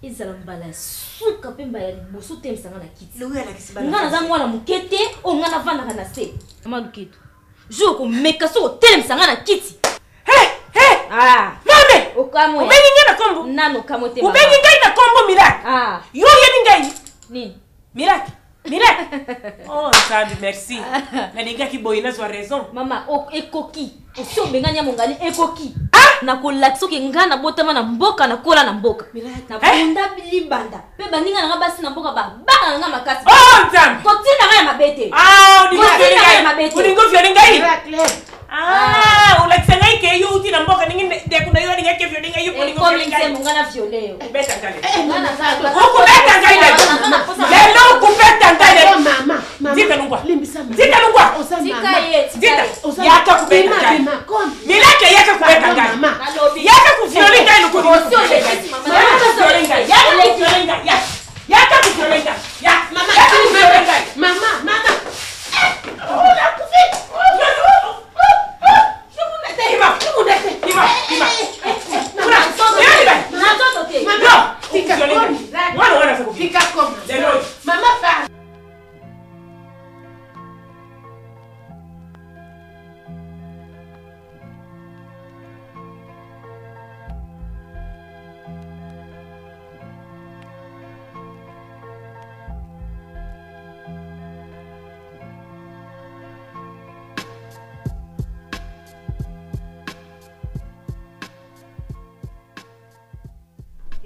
ezala mbala suka pe mbala liboso temisanga na kiti nga naza mwana moke te oyo nga navandaka na se mama luketo jour ko meka so telem sanga na kiti. Mame! Okamwe. Ubengi ngai na kombo? Nano kamote mama. Ubengi ngai na kombo Miracle. Yo yebi ngai? Nini? Miracle. Oh, Nzambe, merci. Na ninga ki boy na zo raison. Mama, ekoki. Osi obenganya mongali ekoki. Na kolakso ke ngana botama na mboka na kola na mboka. Na bunda bilimbanda. Pe baninga na basi na mboka ba banga nga makasi. Oh, Nzambe. Kotina nga ya mabete. Uningo fiori ngai. Ulakisa ngai ke yo uti na mboka ningi de kuna yo ninga ke fiori ngai yo uningo fiori ngai. Komi mungana fioleo. Beta ngale. Ngana za. Ukubeta ngai le. Lelo ukubeta ngai le. Mama. Zika nungwa. Limbisa. Zika nungwa. Zika ye. Zika. Yaka kubeta ngai. Miracle yaka kubeta ngai. Yaka kufiori ngai nuko. Osi olekisi mama. Yaka kufiori ngai. Yaka kufiori ngai. Yaka kufiori ngai. Mama. Yaka kufiori ngai. Mama.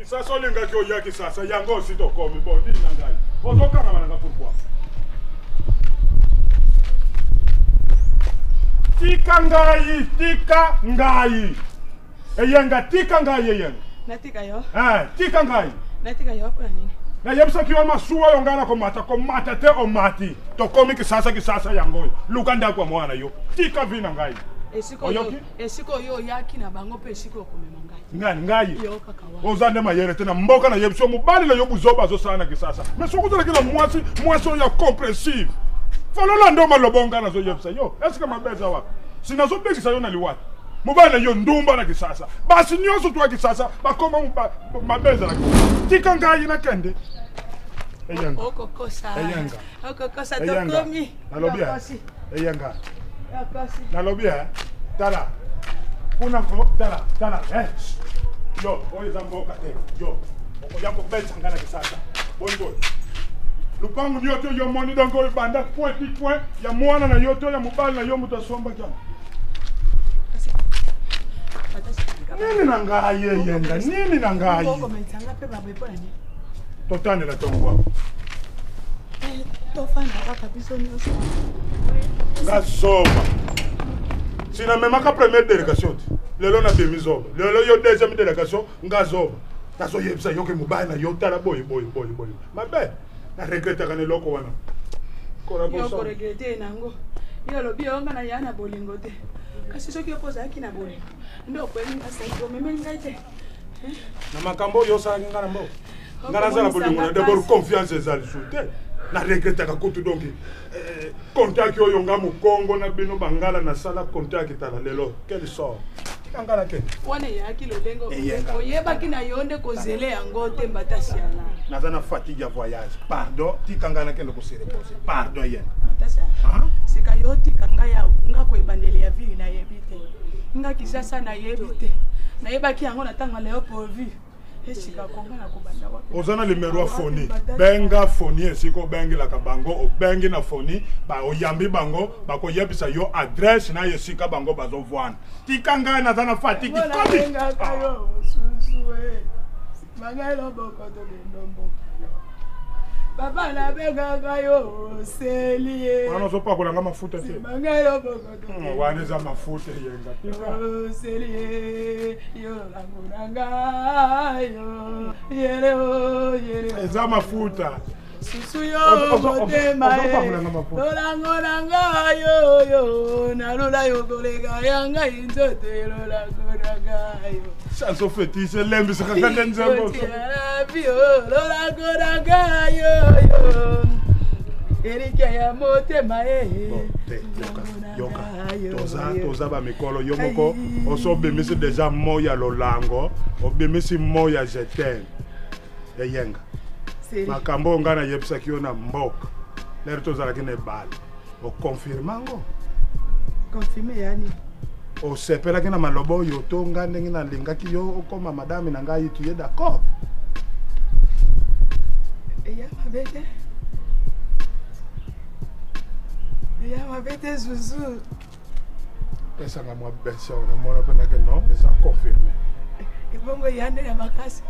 Sasa olinga ki oyaki sasa yango si tokomi bon ndini na ngai ozokanga nanga pourquoi tika ngai eyenga tika ngai eyenga natika yo tika ngai natika yo kwa nini na yebisa ki oma suwa yo ngana komata te omati tokomi kisasa yango luka ndakwa mwana yo tika vina ngai esiko yo yaki na bango pe esiko komema ngai ozande mayere tena mboka na yebso mobali la yobuzoba zo sana kisasa mais sokuzela kila mwasi ya compréhensive falola ndo malobonga na zo yebsa yo est-ce que mabeza wa sinazo bekisa yo na liwati mobali na yo ndumba na kisasa basi nyoso twa kisasa bakoma mabeza na tika ngai na kende eyanga okokosa tokomi nalobia eyanga nalobia tala kuna ko tala yo oye zamboka te yo okoyako betsa ngana kisasa bongo lupango nyoto yo moni dongo banda point ya mwana na yoto ya mobali na yo mutasomba kyana nini na ngai yenga nini na ngai totane la tongwa tofana kabisa nyoso ngasoma sina memaka première délégation lelo na demi-zoba lelo yo deuxième délégation ngazoba taso yebisa yo ke mobali na yo tala boy mabe na regrette kana loko wana yo ko regrette nango yo lobi yo ngana yana bolingo te kasi soki opoza yaki na bolingo ndo kweli ngasa yo meme ngaite na makambo yo sa ngana mbo ngana za la bolingo na d'abord confiance ezali soute na regrette ka kutu donc contact yo yonga mu Congo na bino bangala na sala contact tala lelo quel sort ngana ke wana yaki lolengo oyeba kina yonde kozele yango te mbatasiala nazana fatigue ya voyage pardon tikangana ke ko se reposer pardon yen mbatasiala sika yo tikanga ya nga ko ebandele ya ville na yebite nga kisasa na yebite na yebaki yango na tanga leo pour vie esika konga na kubanda wapi ozana limero ya foni benga foni esiko bengi la kabango o bengi na foni ba oyambi bango ba ko yebisa yo adresse na yesika bango bazo voana tikanga na zana fatigue kobi benga kayo susuwe mangalo boko to ndombo papa na benga kayo selie wana zo pa kolanga mafuta te mangalo boko to wana za mafuta yenga tika selie yo languranga yo yere za mafuta susu yo motema lolangoranga yo nalula yo kolega yanga inzoto lolangoranga yo chanson fétiche lembisa kakande nzembo lolangoranga yo erika ya motema yoka toza ba mikolo yo moko oso bemisi déjà moya lolango obemisi moya jetem eyenga makambo ngana yebisa kiona mboka lero tozala kine bal o confirmango confirmer yani. Osepelaki na maloba oyo to nga ndenge nalingaki yo okoma madame na ngai tu es d'accord? Eya mabete. Eya mabete Zuzu. Esanga mwa besha ona mona pena que non, ça confirmé. Ibongo yande ya makasi.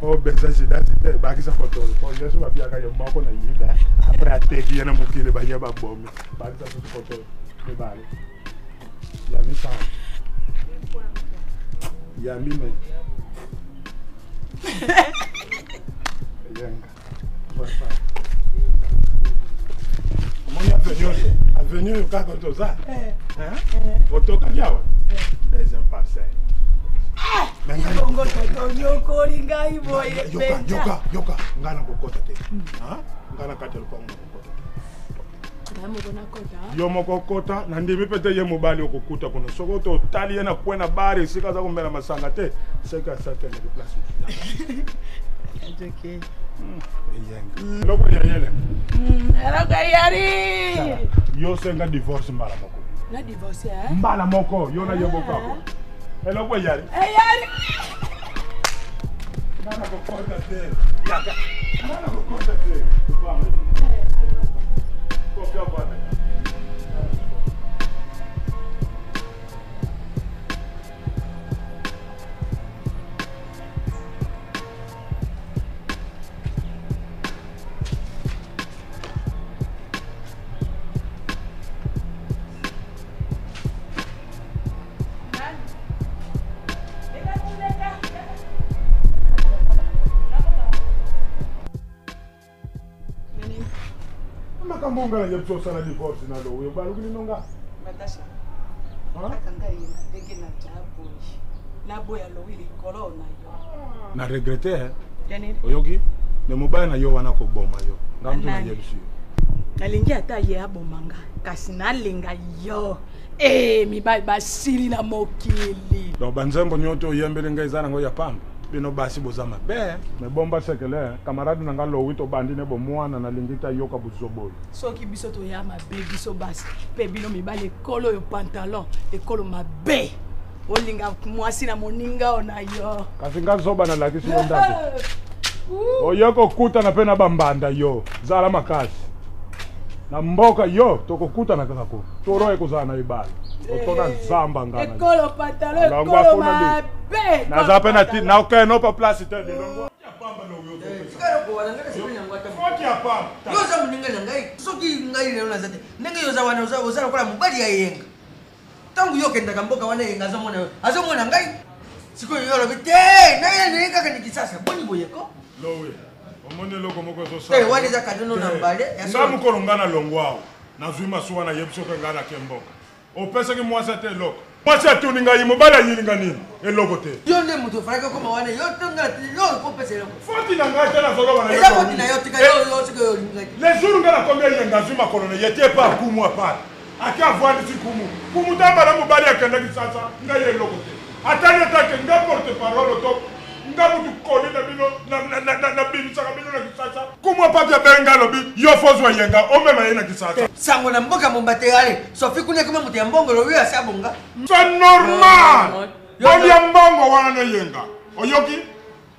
Oh besha jidati te bakisa photo. Po yesu ba biaka yo mako na yida. Après ateki yana mukile ba yaba bombe. Bakisa photo. Me bale. Ya mi sa. Ya mi me. Yenga. Voilà. Moni avenue ka konto za. Photo ka yawa. Deuxième parcelle. Bongo toto nyoko ringa iboye. Yoka ngana kokota te. Ngana katelo kwa ngokota. Yo moko kota na ndimi pete ye mobali okukuta kono soko to tali na kwena bare sika za kumela masanga te sika sate na place. Okay. Yenga. Loko ya yele. Loko yari. Yo senga divorce mbala moko. Na divorce eh? Mbala moko yo na yebo kako. Loko yari. Yari. Nana kokota te. Yaka. Nana kokota te. Kopia bwana. Makambo ngala yepso sana divorce na lo yo balu kini nonga Natasha. Akanga yina ndenge na tabu. Na boya lo wili corona yo. na regrette Yani oyoki ne mobile na yo wana ko boma yo ngamtu na yebisi nalingi ata ye abomanga kasi nalinga yo mibai basili na mokili donc banzembo nyoto yembele ngai zana ngo ya pamba bino basi bozama be me bomba sekele camarade na ngalo wito bandi ne bo mwana na lingita yoka buzoboy soki biso to ya mabe biso basi pe bino mibale ekolo yo pantalon ekolo mabe olinga mwasi na moninga ona yo kasi ngazoba na lakisi ndaki oyoko kuta na pena bambanda yo zala makasi na mboka yo tokokuta na kako toro ekozana ibali otona zamba ngana ekolo pantalon ekolo mabe na za pena ti na okay no pa place te de longo ya pamba no yo sikaro ko wana ngana sipinya ngwata fuck ya pamba yo za muninga na ngai soki ngai leo na zate nenge yo za wana uzara kola mubali ya yenga tangu yo kenda kamboka wana yenga azomona ngai siko yo lo bite na yene kaka nikisasa boni boyeko lowe omone loko moko so sa wani za kadono na mbale samu kolongana longwao na zwima suwa na yebso ngana kemboka opesa ki mwasa te loko mwasa tu ninga yimobala yilinga nini eloko te yo ne muto faraka koma wana yo tonga yo ko pesa eloko foti na ngata na zoga wana yo foti na yo tika yo siko yo les jours ngana combien yenga zwima kolona yete pa kumu apart akia vwani kumu tamba na mobali akenda kisasa nga eloko te atanya take nga porte parole to ngabutu koni na bino na bino saka bino na kisasa kumwa papia benga lobi yo fozwa yenga omema yena kisasa sango na mboka mombate yale sofi kunya kama muti mbongo lo yo asabonga c'est normal yo ya mbongo wana na yenga oyoki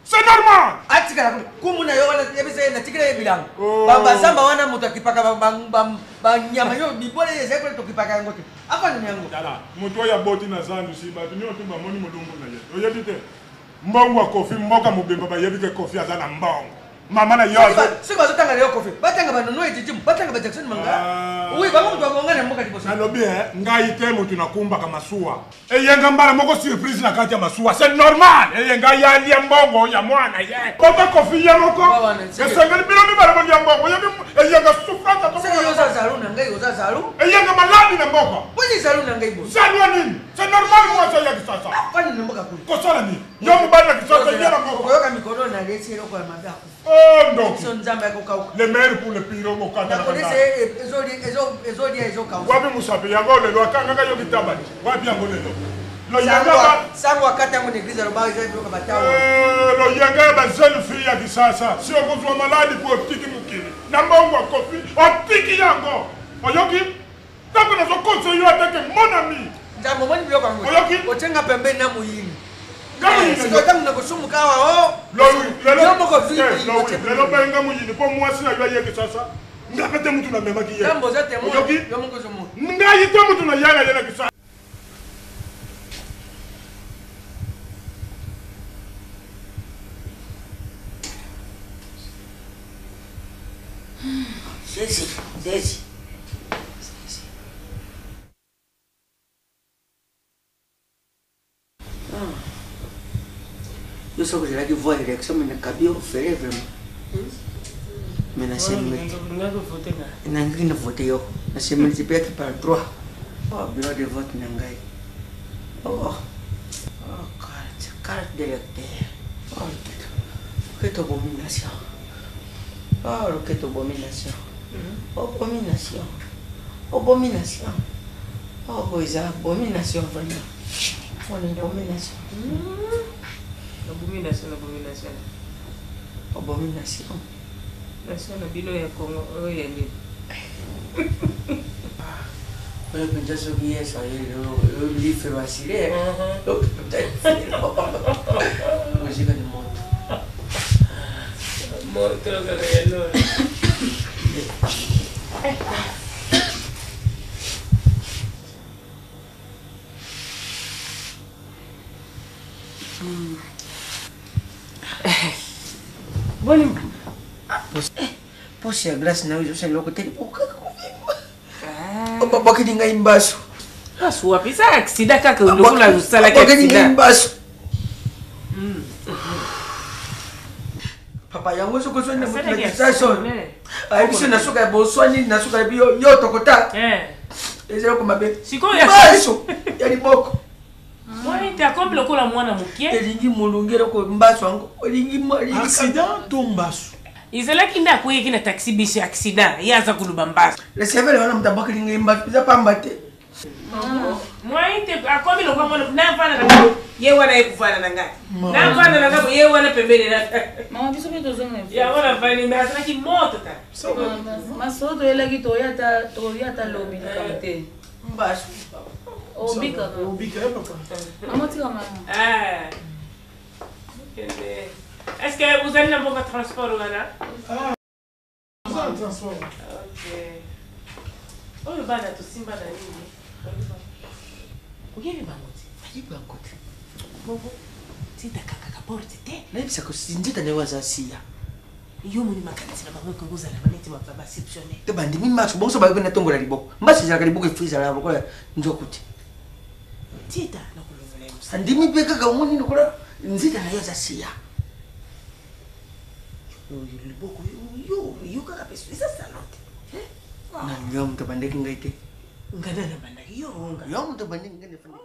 c'est normal atika kumu na yo wana yebise na tikile bilango bamba samba wana mutu akipaka ba nyama yo bibole yese ko tokipaka ngote apa ni yango dala mutu ya boti na zandu si ba tunyo tumba moni modungu na ye oyebite mbongo kofi mboka mobemba bayebike kofi azana mbongo mama na yo siko azotanga leo kofi batanga banono ejijimu batanga ba Jackson manga oui bango mtu angongana mboka liboso nalobi ngai te mutu nakumba kama suwa eyenga mbala moko surprise na kati ya masuwa c'est normal eyenga yali ya mbongo ya mwana ye kota kofi ya moko esengali bino mibala bondi ya mbongo eyenga souffrance to siko yo za zalu na ngai yo za zalu eyenga maladi na mboka boni zalu na ngai bo zalu nini c'est normal moi ça ya kisasa kwani na mboka kuli kosala ni yo mobali na kisasa yena mboka yoka mikono na lesi eloko ya mabako oh non le maire pour le piro mokanda na connaissez ezo kausa wapi musape yango lelo akanga yo kitabani wapi yango lelo lo yanga sango wakati yango n'eglise lo ba ezo ka batawo lo yanga ba jeune fille ya kisasa si okozwa maladi pour optiki mukili na mbongo kofi optiki yango oyoki Tant que nous avons conseillé à attaquer mon ami. Nzambo moni biloko yango. Oyoki? Otenga pembeni na muyini. Gamu sikotangu na kusumuka wa o. Lelo moko vite. Lelo benga muyini po mwasi na yoye ke sasa. Ngapete mutu na mema kiye. Nzambo za temo. Oyoki? Yo moko zomo. Ngayi to mutu na yala yala ke sasa. Zezi. Eu só gostaria de voar que me cabelo feio mesmo. Me nasci na grina votei eu. Nasci me de pé para troa. Oh, bureau de vote nangai. Oh, carte d'électeur. Oh, que abominação. Oh, que abominação. Abominação. Abominação. Oh, coisa abominação, velho. Olha, abominação. Abominação. Nação na bilo ya Congo, oye ni. Eu pensei sobre isso aí, eu li ferroaciré. Eu música de moto. Moto galera. Boleh. Poxa, graças a Deus, você louco tem pouca comigo. O papai que ninguém embaixo. A sua pisa accidente que eu não lá sala que ninguém embaixo. Papai, eu gosto de muito na distração. Aí você na sua bolsa, na sua bio, eu tô contar. Esse é o como bem. Se conhece. Embaixo. É de pouco. Mwana te akombi lokola mwana mukie elingi mulungero ko mbaso yango elingi accident to mbaso izalaki nda akuyeki na taxi biso accident ye aza koluba mbaso lesevele wana mutabaki lingi mbaso eza pamba te mwana te akombi lokola mwana nafana na ye wana ekufana na ngai nafana na ngabo ye wana pembeni na mama biso mito zonga ya wana fani mbasaki moto ta masoto elaki toyata lobi kamte mbaso Obika papa. Maman tira maman. Est-ce que vous allez dans votre transport là? Ah, transport. Ok. Oh, le bana tout simba na nini? Oyebi bangoti. Ayi bangoti. Bongo. Tinta kaka porte te. Na bisa ko sinjita ne wazasia. Yo muni makanisi na bango ko za na baneti ma baba exceptionnel. Te bandi mi macho bonso ba ko na tongola liboko. Mbasi za ka liboko freezer la ko njokuti. Tita na kulungela musa. Andimi peka ga umuni nikola nzita na yoza siya. Liboko yo kaka peso isa salote. Na nyo mtu bandeki ngaite. Ngana na bandeki yo nga. Yo mtu bandeki ngane fanya.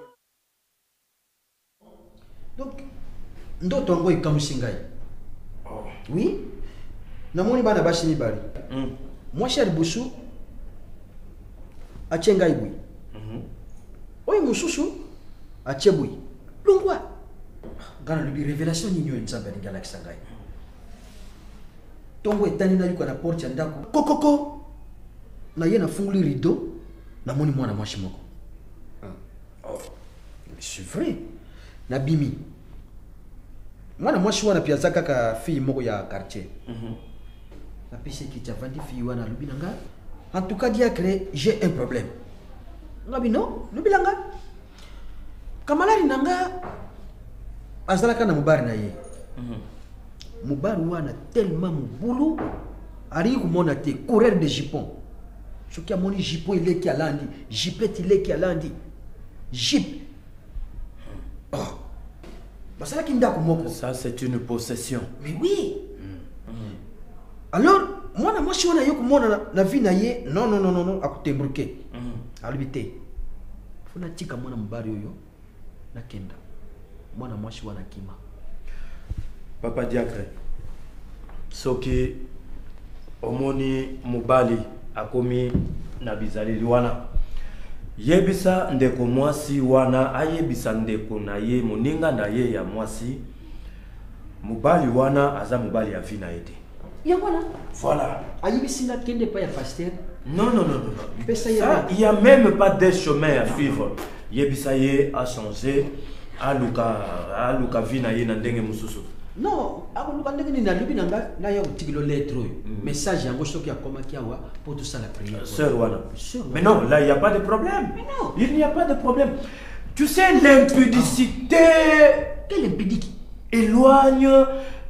Donc ndoto ngo ikamusingai. Oui. Namoni bana basi ni bari. Moi cher Boussou achenga ibui. Oyi mususu achebui. Lungwa. Gana lubi révélation ni nyo nzamba ni galaxy ngai. Tongo etani na yuko na porte ndako. Kokoko. Na yena funguli rideau namoni mwana mwashi moko. C'est vrai. Na bimi. Mwana mwashi wana pia zaka ka fille moko ya quartier. La pisse qui t'a vendu fille wana lubinanga. En tout cas diacre, j'ai un problème. Ngabi non, lubinanga. Kamalari nanga azalaka na mubari na ye. Mubari wana tellement mubulu ari kumona te coureur de jupon. Chokia moni jupon ile ki alandi, jipet ile ki alandi. Jip. Oh. Basala ki ndako moko. Ça c'est une possession. Mais oui. Alors, moi na shi wana yo kumona na vie na ye, non akutembruke. Alibite. Funa tika mwana mbari oyo na kenda. Mwana mwashi wana kima. Papa Diacre. Soki omoni mubali akomi na bizaleli wana. Yebisa ndeko mwasi wana ayebisa ndeko na ye moninga na ye ya mwasi. Mubali wana aza mubali ya vie na ete. Ya wana. Voilà. Ayibisinga kende pa ya pasteur Non, non, non, non. Ça, il n'y a même pas de chemin à suivre. Yebisaye a changé. Aluka vina ye na ndenge mususu. Non, aluka ndenge ni na lubi nanga na ya utigilo lettre. Message yango soki akoma kiawa pour tout ça la prière. Sœur Wana. Mais non, là il n'y a pas de problème. Mais non, il n'y a pas de problème. Tu sais l'impudicité. Quelle impudicité? Éloigne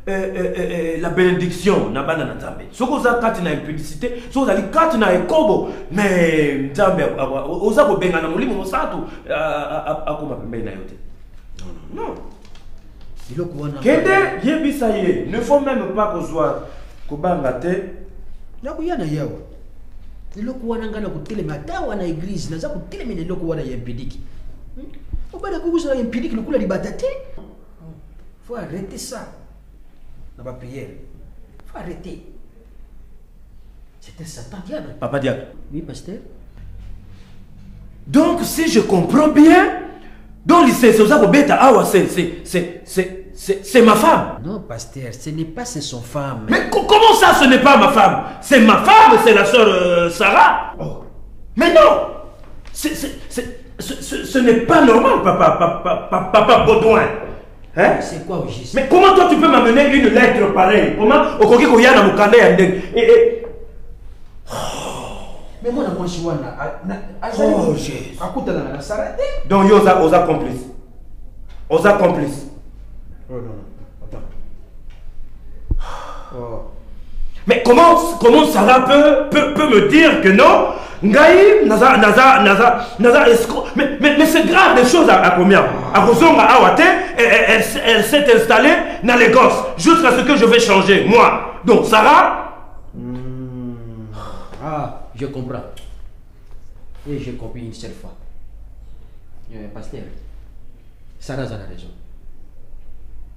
la bénédiction na bana na Nzambe. Soko za kati na impudicité, soko za kati na ekobo, mais Nzambe oza ko benga na mulimo mosatu akoma pembeni na yote. Non. Kende yebisaye, ne faut même pas kozwa kobanga te. Nakuyana yawa. Liloko wana ngana kutelema tawa na église naza kutelema liloko wana ya impidiki. Obana kukuza impidiki lokula libata te. Faut arrêter ça. Dans ma prière. Faut arrêter. C'est un Satan diable. Papa diable. Oui, pasteur. Donc si je comprends bien, donc c'est ma femme. Non, pasteur, ce n'est pas son femme. Mais comment ça, ce n'est pas ma femme? C'est ma femme, c'est la sœur Sarah. Oh. Mais non, ce n'est pas normal, papa Baudouin. Hein? C'est quoi au juste? Mais comment toi tu peux m'amener une lettre pareille? Comment Okoki Koyana Mukande Yandeng? Mais moi, je suis oh, Jésus. Donc, il y a aux complices. Aux complices. Oh non, attends. Oh. Mais comment Sarah peut me dire que non? Ngaï, Naza, escroc. Mais c'est grave des choses à combien? À Rosonga Awate, elle s'est installée dans les gosses. Jusqu'à ce que je vais changer, moi. Donc, Sarah. Ah. Je comprends. Et j'ai compris une seule fois. Pasteur, Sarah a raison.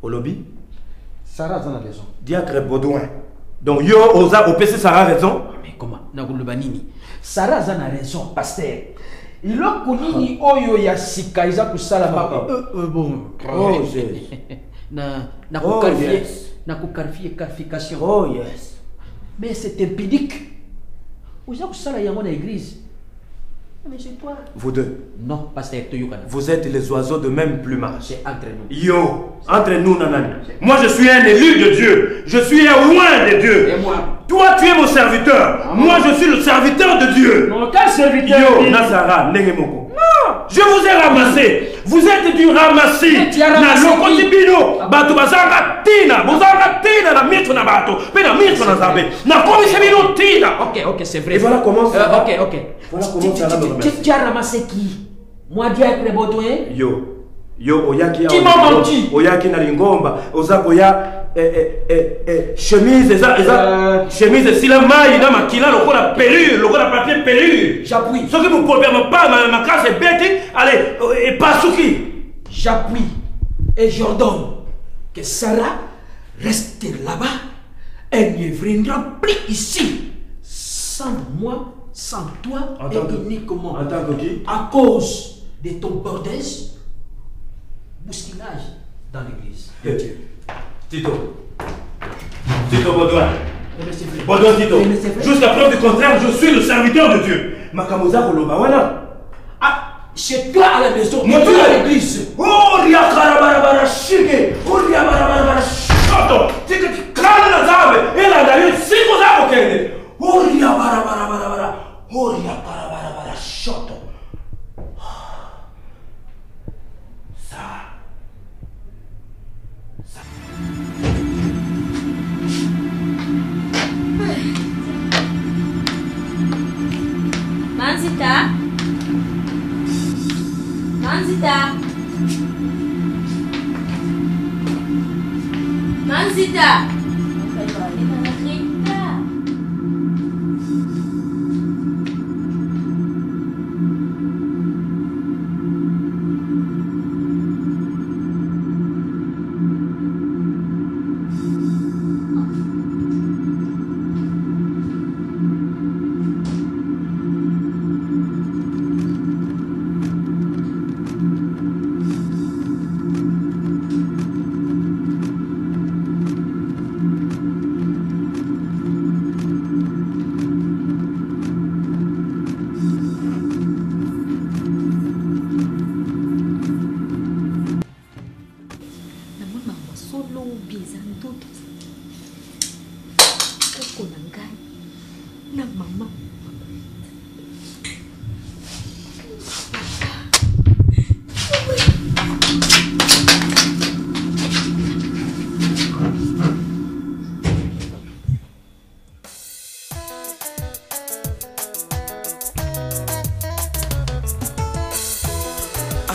Au lobby? Sarah a raison. Diacre Baudouin. Donc, yo osa OPC Sarah a raison? Mais comment? Sarah a raison, pasteur. Il a connu Oyo Yasika, Isa Kusala Papa. Bon. Oh, yes. Na qualification. Oh, yes. Mais c'est impédique. Vous avez ça dans l'église. Mais c'est toi. Vous deux. Non, pasteur Toyokana. Vous êtes les oiseaux de même plumage. C'est entre nous. Yo, entre nous, nanani. Moi, je suis un élu de Dieu. Je suis un roi de Dieu. Et moi? Toi, tu es mon serviteur. Moi, je suis le serviteur de Dieu. Non, quel serviteur? Yo, Nazara, Nengemoko. Non, je vous ai ramassé. Vous êtes du ramassis. Na lokotibino. Bato bazanga tina. Bozanga tina na mitre na bato. Pe na mitre na zabe. Na komisebino tina. Ok, c'est vrai. Et voilà comment ça va. Ok. Voilà comment ça va me remercier. Tu as ramassé qui? Moi, Diacre Baudouin? Yo, oyaki. Qui m'a menti? Oyaki na lingomba. Ozakoya. Chemise, chemise, si la maille dans ma kila, le perruque, le papier perruque. J'appuie. Ce qui vous ne pas, ma classe est bête, allez, et pas souki. J'appuie et j'ordonne que Sarah reste là-bas. Elle ne viendra plus ici. Sans moi, sans toi, et uniquement. En tant que qui? À cause de ton bordel, bousculage dans l'église. Tito Baudouin. Baudouin Tito. Jusqu'à preuve du contraire, je suis le serviteur de Dieu. Makamoza Koloba, voilà. Ah, chez toi à la maison, moi tu es à l'église. Oh, Ria Karabarabara Shige. Oh, Ria Barabarabara Shoto. C'est que tu crânes la zave. Et là, d'ailleurs, si vous avez aucun. Oh, Ria Barabarabara. Oh, Ria Barabarabara Shoto. Manzita.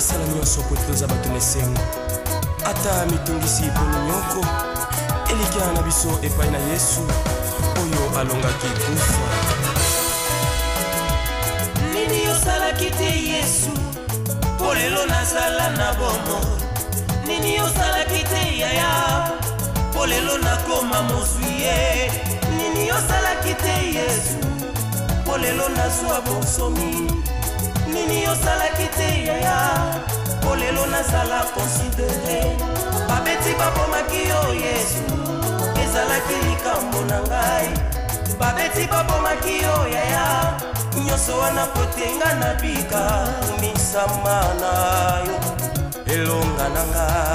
asala nyonso po ete toza bato na esengo ata mitungisi mpona nyoko elikia na biso epai na Yesu oyo alongaki kufa. Nini osalaki te Yesu po lelo nazala na bomo? Nini osalaki te yaya po lelo nakoma mozwi ye? Nini osalaki te Yesu po lelo nazwa bonsomi? Nini osalaki te yaya po lelo nazala konsidere? Babeti babomaki yo Yesu ezalaki likambo na ngai. Babeti babomaki yo yaya nyonso wana kotenga na bika misama na yo elonga na ngai.